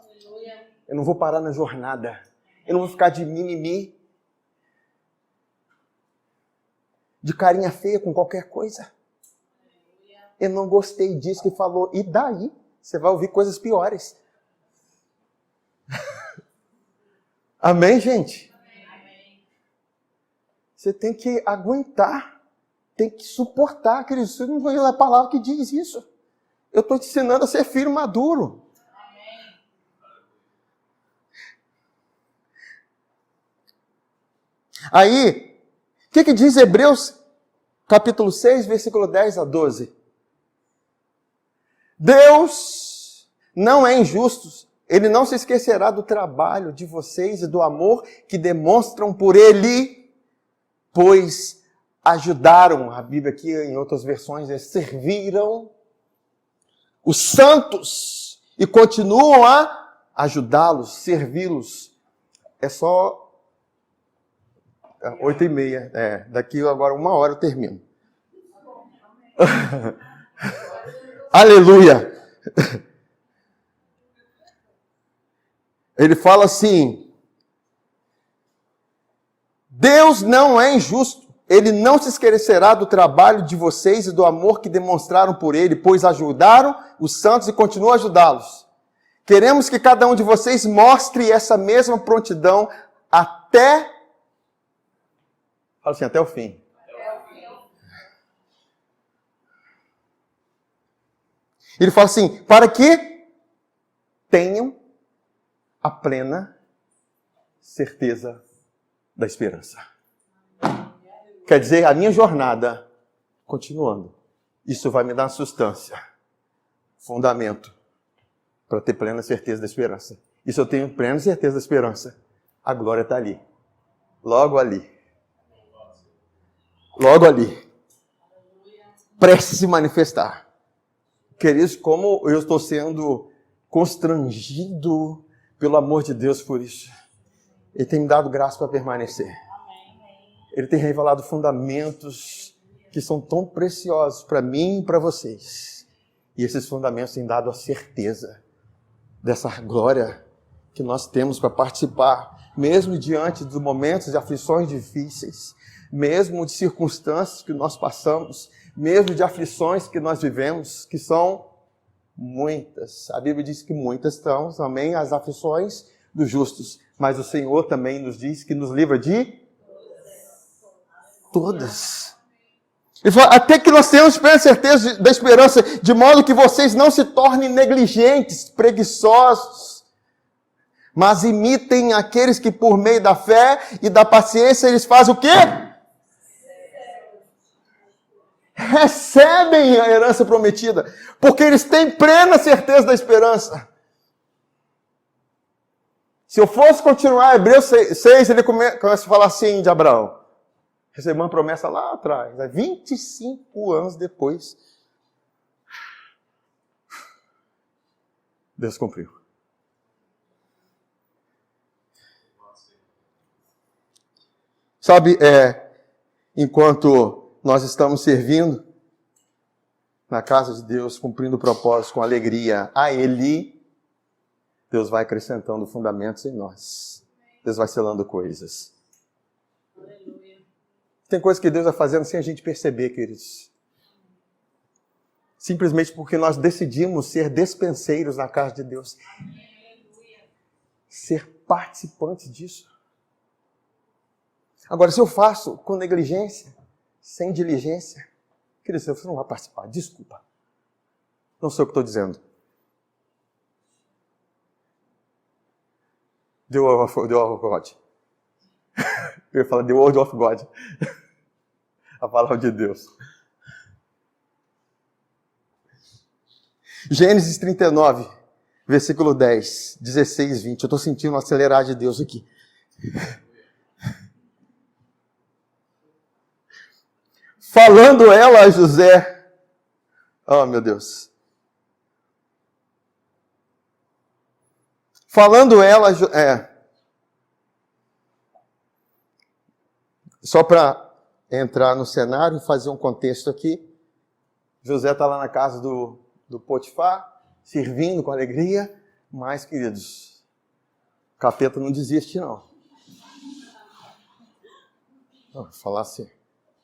[SPEAKER 2] Eu não vou parar na jornada. Eu não vou ficar de mimimi, de carinha feia com qualquer coisa. Eu não gostei disso que falou. E daí? Você vai ouvir coisas piores. Amém, gente?
[SPEAKER 3] Amém.
[SPEAKER 2] Você tem que aguentar, tem que suportar, querido. Isso não é a palavra que diz isso. Eu estou te ensinando a ser filho maduro.
[SPEAKER 3] Amém.
[SPEAKER 2] Aí, o que diz Hebreus, capítulo 6, versículo 10 a 12? Deus não é injusto. Ele não se esquecerá do trabalho de vocês e do amor que demonstram por Ele, pois ajudaram, a Bíblia aqui em outras versões, serviram os santos e continuam a ajudá-los, servi-los. É só 8h30. Daqui agora 1 hora eu termino. Aleluia! Ele fala assim: Deus não é injusto. Ele não se esquecerá do trabalho de vocês e do amor que demonstraram por Ele, pois ajudaram os santos e continuam a ajudá-los. Queremos que cada um de vocês mostre essa mesma prontidão até... Fala assim, até o fim. Ele fala assim, para que tenham a plena certeza da esperança. Quer dizer, a minha jornada, continuando, isso vai me dar uma substância, fundamento, para ter plena certeza da esperança. E se eu tenho plena certeza da esperança, a glória está ali. Logo ali. Logo ali. Prestes a se manifestar. Queridos, como eu estou sendo constrangido pelo amor de Deus por isso. Ele tem me dado graça para permanecer. Ele tem revelado fundamentos que são tão preciosos para mim e para vocês. E esses fundamentos têm dado a certeza dessa glória que nós temos para participar, mesmo diante dos momentos de aflições difíceis, mesmo de circunstâncias que nós passamos, mesmo de aflições que nós vivemos, que são muitas. A Bíblia diz que muitas são também as aflições dos justos, mas o Senhor também nos diz que nos livra de todas. Ele fala, até que nós tenhamos plena certeza da esperança, de modo que vocês não se tornem negligentes, preguiçosos, mas imitem aqueles que por meio da fé e da paciência eles fazem o quê? Recebem a herança prometida, porque eles têm plena certeza da esperança. Se eu fosse continuar Hebreus 6, ele começa a falar assim de Abraão. Recebeu uma promessa lá atrás, 25 anos depois. Deus cumpriu. Sabe, enquanto nós estamos servindo na casa de Deus, cumprindo o propósito com alegria a Ele, Deus vai acrescentando fundamentos em nós. Deus vai selando coisas.
[SPEAKER 3] Aleluia.
[SPEAKER 2] Tem coisas que Deus vai fazendo sem a gente perceber, queridos. Simplesmente porque nós decidimos ser despenseiros na casa de Deus. Ser participantes disso. Agora, se eu faço com negligência, sem diligência, queridos, você não vai participar. Desculpa. Não sei o que estou dizendo. The Word of God. Eu ia falar The Word of God. A palavra de Deus. Gênesis 39, versículo 10, 16, 20. Eu estou sentindo um acelerar de Deus aqui. Falando ela a José. Oh, meu Deus. Falando ela... Só para entrar no cenário e fazer um contexto aqui. José está lá na casa do Potifar, servindo com alegria. Mas, queridos, o capeta não desiste, não. Falar assim.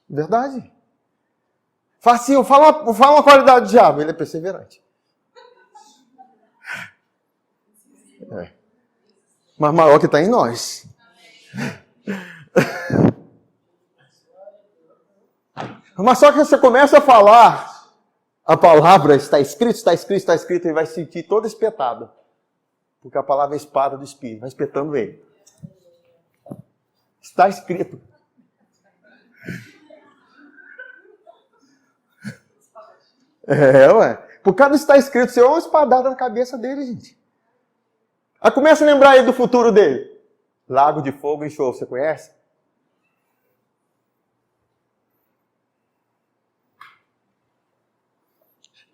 [SPEAKER 2] Verdade. Facinho, fala uma qualidade do diabo. Ele é perseverante. Mas maior que está em nós. Mas só que você começa a falar a palavra, está escrito, ele vai se sentir todo espetado. Porque a palavra é a espada do Espírito, vai espetando ele. Está escrito. Ué. Por causa está escrito, você é uma espadada na cabeça dele, gente. Aí começa a lembrar ele do futuro dele. Lago de fogo e enxofre, você conhece?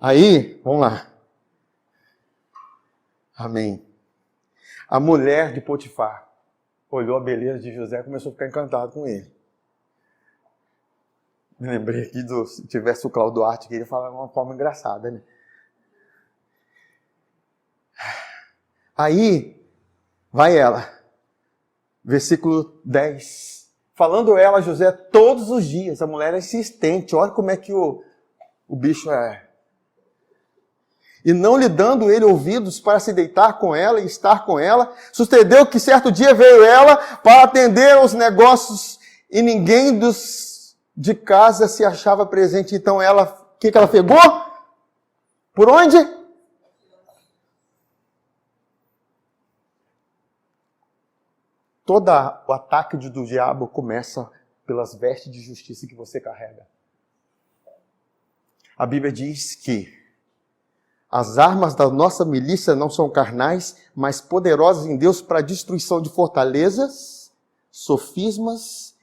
[SPEAKER 2] Aí, vamos lá. Amém. A mulher de Potifar olhou a beleza de José e começou a ficar encantada com ele. Me lembrei aqui se tivesse o Cláudio Duarte, que ele falava de uma forma engraçada, né? Aí, vai ela. Versículo 10. Falando ela a José todos os dias. A mulher é insistente. Olha como é que o bicho é. E não lhe dando ele ouvidos para se deitar com ela e estar com ela, sucedeu que certo dia veio ela para atender aos negócios e ninguém de casa se achava presente. Então ela, o que ela pegou? Por onde? Todo o ataque do diabo começa pelas vestes de justiça que você carrega. A Bíblia diz que as armas da nossa milícia não são carnais, mas poderosas em Deus para a destruição de fortalezas, sofismas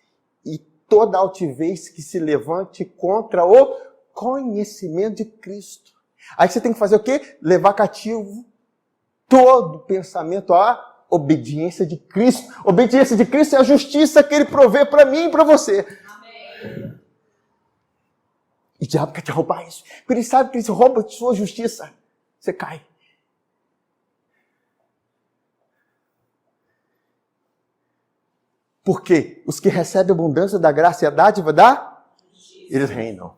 [SPEAKER 2] e toda altivez que se levante contra o conhecimento de Cristo. Aí você tem que fazer o quê? Levar cativo todo pensamento à obediência de Cristo. Obediência de Cristo é a justiça que Ele provê para mim e para você.
[SPEAKER 3] Amém.
[SPEAKER 2] E o diabo quer te roubar isso. Porque ele sabe que ele rouba a sua justiça. Você cai. Porque os que recebem abundância da graça e a dádiva eles reinam.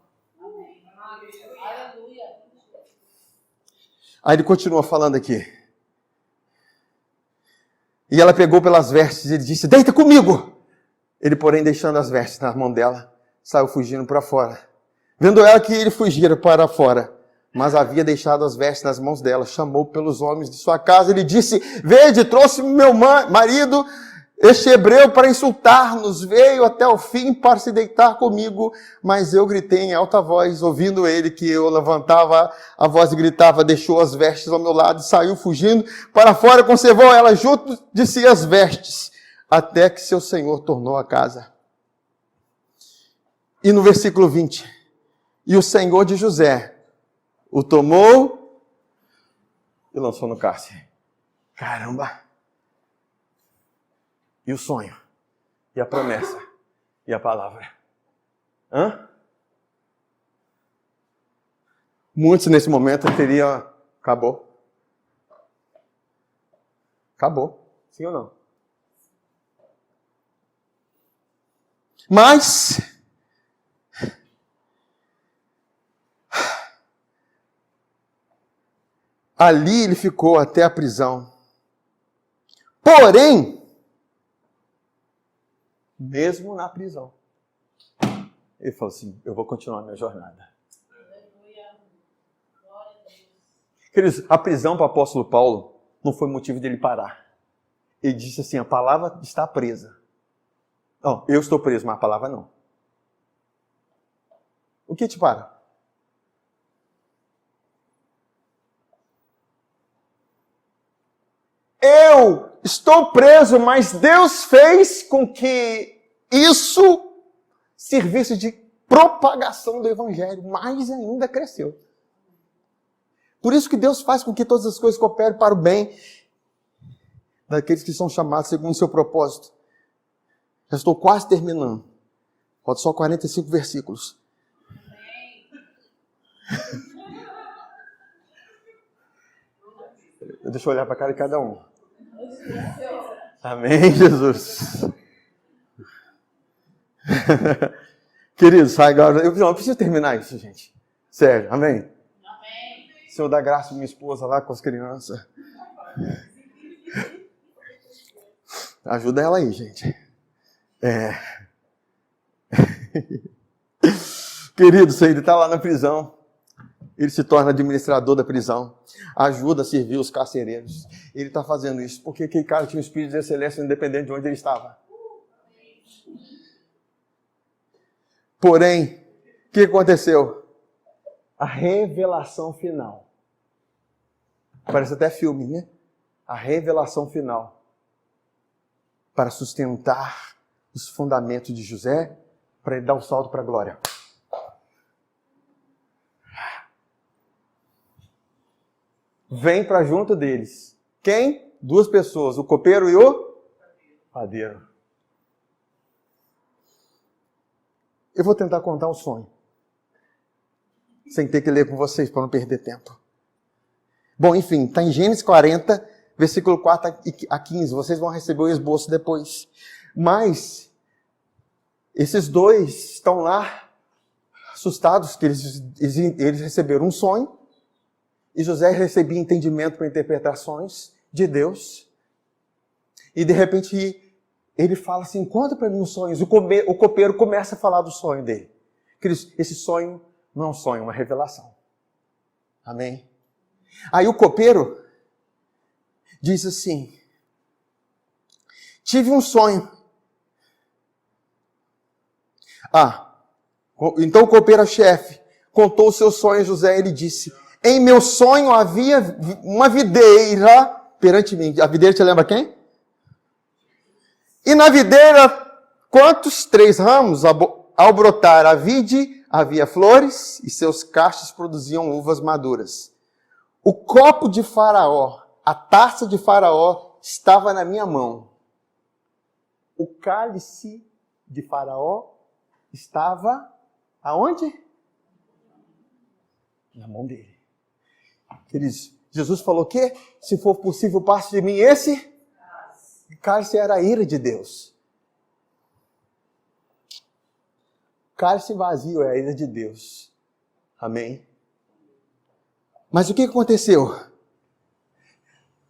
[SPEAKER 3] Aleluia.
[SPEAKER 2] Aí ele continua falando aqui. E ela pegou pelas vestes e ele disse, deita comigo. Ele, porém, deixando as vestes na mão dela, saiu fugindo para fora. Vendo ela que ele fugira para fora, mas havia deixado as vestes nas mãos dela, chamou pelos homens de sua casa e lhe disse, vede, trouxe meu marido, este hebreu, para insultar-nos, veio até o fim para se deitar comigo, mas eu gritei em alta voz, ouvindo ele que eu levantava a voz e gritava, deixou as vestes ao meu lado e saiu fugindo para fora, conservou ela junto de si as vestes, até que seu senhor tornou a casa. E no versículo 20, e o senhor de José o tomou e lançou no cárcere. Caramba! E o sonho? E a promessa? E a palavra? Muitos nesse momento teriam... Acabou. Acabou. Sim ou não? Mas ali ele ficou até a prisão. Porém, mesmo na prisão, ele falou assim, eu vou continuar a minha jornada. Queridos, a prisão para o apóstolo Paulo não foi motivo dele parar. Ele disse assim, a palavra está presa. Não, eu estou preso, mas a palavra não. O que te para? Eu estou preso, mas Deus fez com que isso servisse de propagação do Evangelho. Mais ainda cresceu. Por isso que Deus faz com que todas as coisas cooperem para o bem daqueles que são chamados segundo o seu propósito. Já estou quase terminando. Falta só 45 versículos. Deixa eu olhar para a cara de cada um. Amém, Jesus. Queridos, agora eu preciso terminar isso, gente. Sério, amém? Senhor, dá graça à minha esposa lá com as crianças. Ajuda ela aí, gente. Querido, ele está lá na prisão. Ele se torna administrador da prisão. Ajuda a servir os carcereiros. Ele está fazendo isso porque aquele cara tinha um espírito de excelência independente de onde ele estava. Porém, o que aconteceu? A revelação final. Parece até filme, né? A revelação final. Para sustentar os fundamentos de José, para ele dar o salto para a glória. Vem para junto deles. Quem? Duas pessoas, o copeiro e o padeiro. Eu vou tentar contar um sonho. Sem ter que ler com vocês, para não perder tempo. Bom, enfim, está em Gênesis 40, versículo 4 a 15. Vocês vão receber o esboço depois. Mas, esses dois estão lá, assustados, que eles receberam um sonho. E José recebia entendimento para interpretações de Deus. E de repente ele fala assim, conta para mim os sonhos. O copeiro começa a falar do sonho dele. Esse sonho não é um sonho, é uma revelação. Amém? Aí o copeiro diz assim, tive um sonho. Então o copeiro-chefe contou o seu sonho a José e ele disse, em meu sonho havia uma videira perante mim. A videira te lembra quem? E na videira, quantos? 3 ramos? Ao brotar a vide, havia flores e seus cachos produziam uvas maduras. O copo de Faraó, a taça de Faraó, estava na minha mão. O cálice de Faraó estava aonde? Na mão dele. Queridos, Jesus falou que, se for possível, passe de mim esse cálice. Era a ira de Deus. Cálice vazio é a ira de Deus. Amém? Mas o que aconteceu?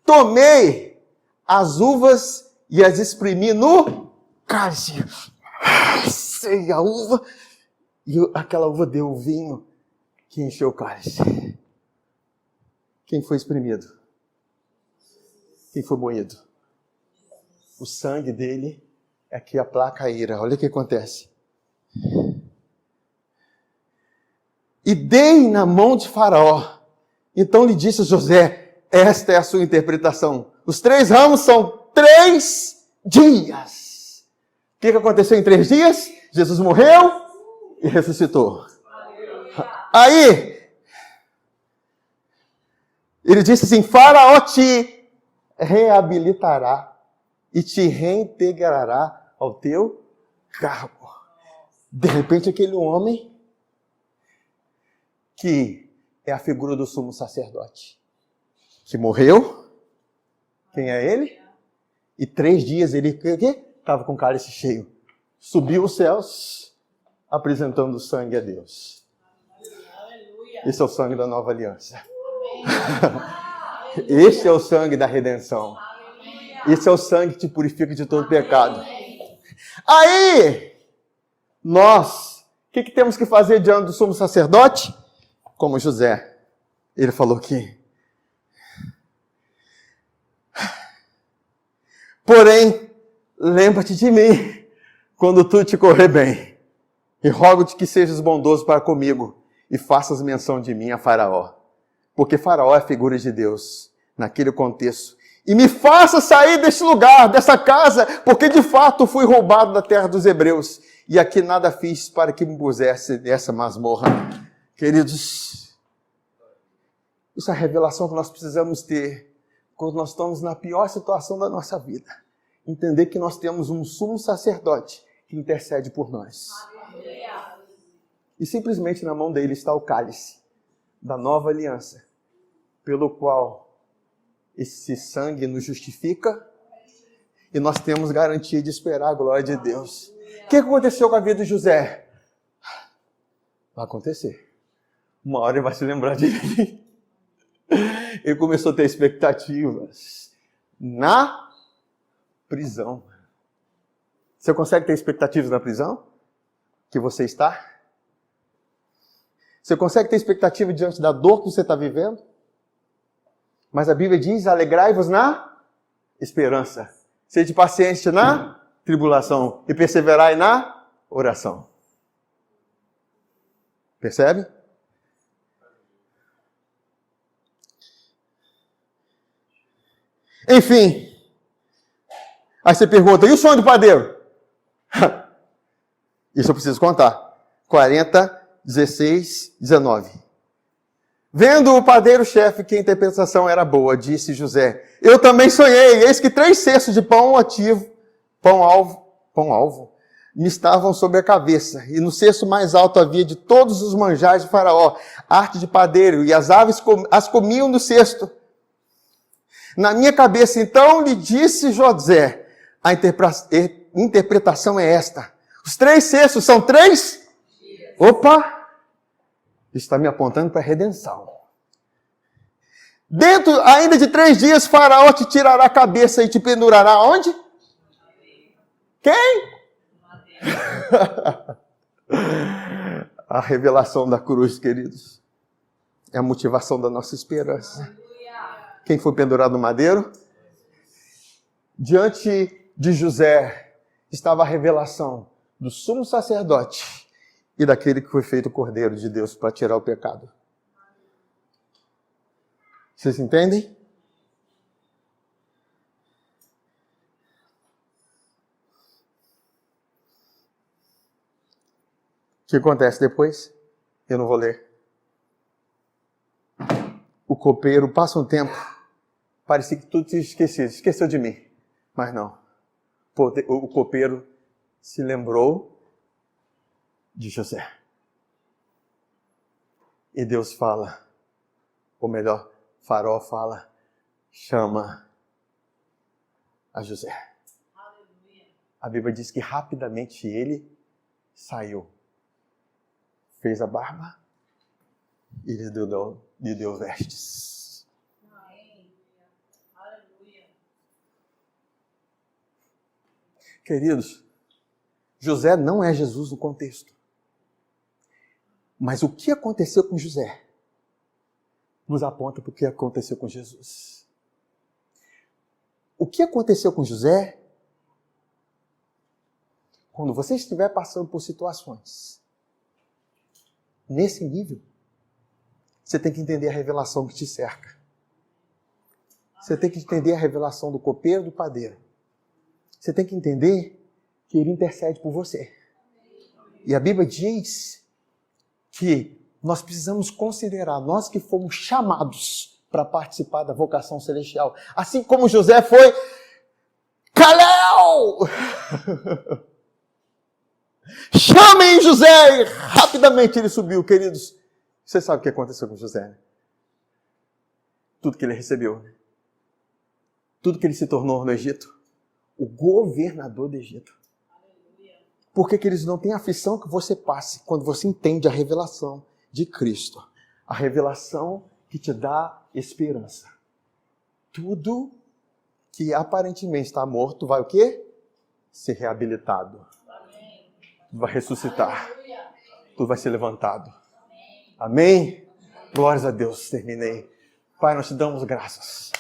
[SPEAKER 2] Tomei as uvas e as exprimi no cálice. Sei a uva. E aquela uva deu o vinho que encheu o cálice. Quem foi espremido? Quem foi moído? O sangue dele é que aplaca a ira. Olha o que acontece. E dei na mão de Faraó. Então lhe disse a José, esta é a sua interpretação. Os 3 ramos são 3 dias. O que aconteceu em 3 dias? Jesus morreu e ressuscitou. Aí, ele disse assim, Faraó te reabilitará e te reintegrará ao teu cargo. De repente, aquele homem que é a figura do sumo sacerdote, que morreu, quem é ele? E 3 dias ele estava com o cálice cheio. subiu os céus, apresentando o sangue a Deus. Esse é o sangue da nova aliança. Este é o sangue da redenção. Esse é o sangue que te purifica de todo pecado. Aí, nós, o que temos que fazer diante do sumo sacerdote? Como José, ele falou aqui. Porém, lembra-te de mim quando tudo te correr bem. E rogo-te que sejas bondoso para comigo e faças menção de mim a Faraó. Porque Faraó é a figura de Deus naquele contexto. E me faça sair deste lugar, dessa casa, porque de fato fui roubado da terra dos hebreus. E aqui nada fiz para que me pusesse nessa masmorra. Queridos, isso é a revelação que nós precisamos ter quando nós estamos na pior situação da nossa vida. Entender que nós temos um sumo sacerdote que intercede por nós. E simplesmente na mão dele está o cálice da nova aliança, pelo qual esse sangue nos justifica e nós temos garantia de esperar a glória de Deus. O que aconteceu com a vida de José? Vai acontecer. Uma hora ele vai se lembrar de mim. Ele começou a ter expectativas na prisão. Você consegue ter expectativas na prisão? Que você está? Você consegue ter expectativa diante da dor que você está vivendo? Mas a Bíblia diz, alegrai-vos na esperança. Sede paciente na tribulação e perseverai na oração. Percebe? Enfim. Aí você pergunta, e o sonho do padeiro? Isso eu preciso contar. 40, 16, 19. Vendo o padeiro-chefe que a interpretação era boa, disse José, eu também sonhei, eis que 3 cestos de pão alvo, me estavam sobre a cabeça, e no cesto mais alto havia de todos os manjares de Faraó, arte de padeiro, e as aves as comiam no cesto. Na minha cabeça, então, lhe disse José, a interpretação é esta, os 3 cestos são 3? Opa! Está me apontando para a redenção. Dentro ainda de 3 dias, Faraó te tirará a cabeça e te pendurará onde? Quem? A revelação da cruz, queridos, é a motivação da nossa esperança. Quem foi pendurado no madeiro? Diante de José estava a revelação do sumo sacerdote e daquele que foi feito o Cordeiro de Deus para tirar o pecado. Vocês entendem? O que acontece depois? Eu não vou ler. O copeiro passa um tempo, parecia que tudo tinha esquecido, esqueceu de mim. Mas não. O copeiro se lembrou de José. E Deus fala, ou melhor, Faraó fala, chama a José. A Bíblia diz que rapidamente ele saiu, fez a barba e lhe deu vestes. Queridos, José não é Jesus no contexto. Mas o que aconteceu com José nos aponta para o que aconteceu com Jesus. O que aconteceu com José? Quando você estiver passando por situações nesse nível, você tem que entender a revelação que te cerca. Você tem que entender a revelação do copeiro e do padeiro. Você tem que entender que ele intercede por você. E a Bíblia diz que nós precisamos considerar, nós que fomos chamados para participar da vocação celestial, assim como José foi, Calel! Chamem José! E rapidamente ele subiu, queridos. Você sabe o que aconteceu com José, né? Tudo que ele recebeu, né? Tudo que ele se tornou no Egito. O governador do Egito. Porque, queridos, não tem aflição que você passe quando você entende a revelação de Cristo. A revelação que te dá esperança. Tudo que aparentemente está morto vai o quê? Ser reabilitado. Tudo vai ressuscitar. Tudo vai ser levantado. Amém? Glórias a Deus. Terminei. Pai, nós te damos graças.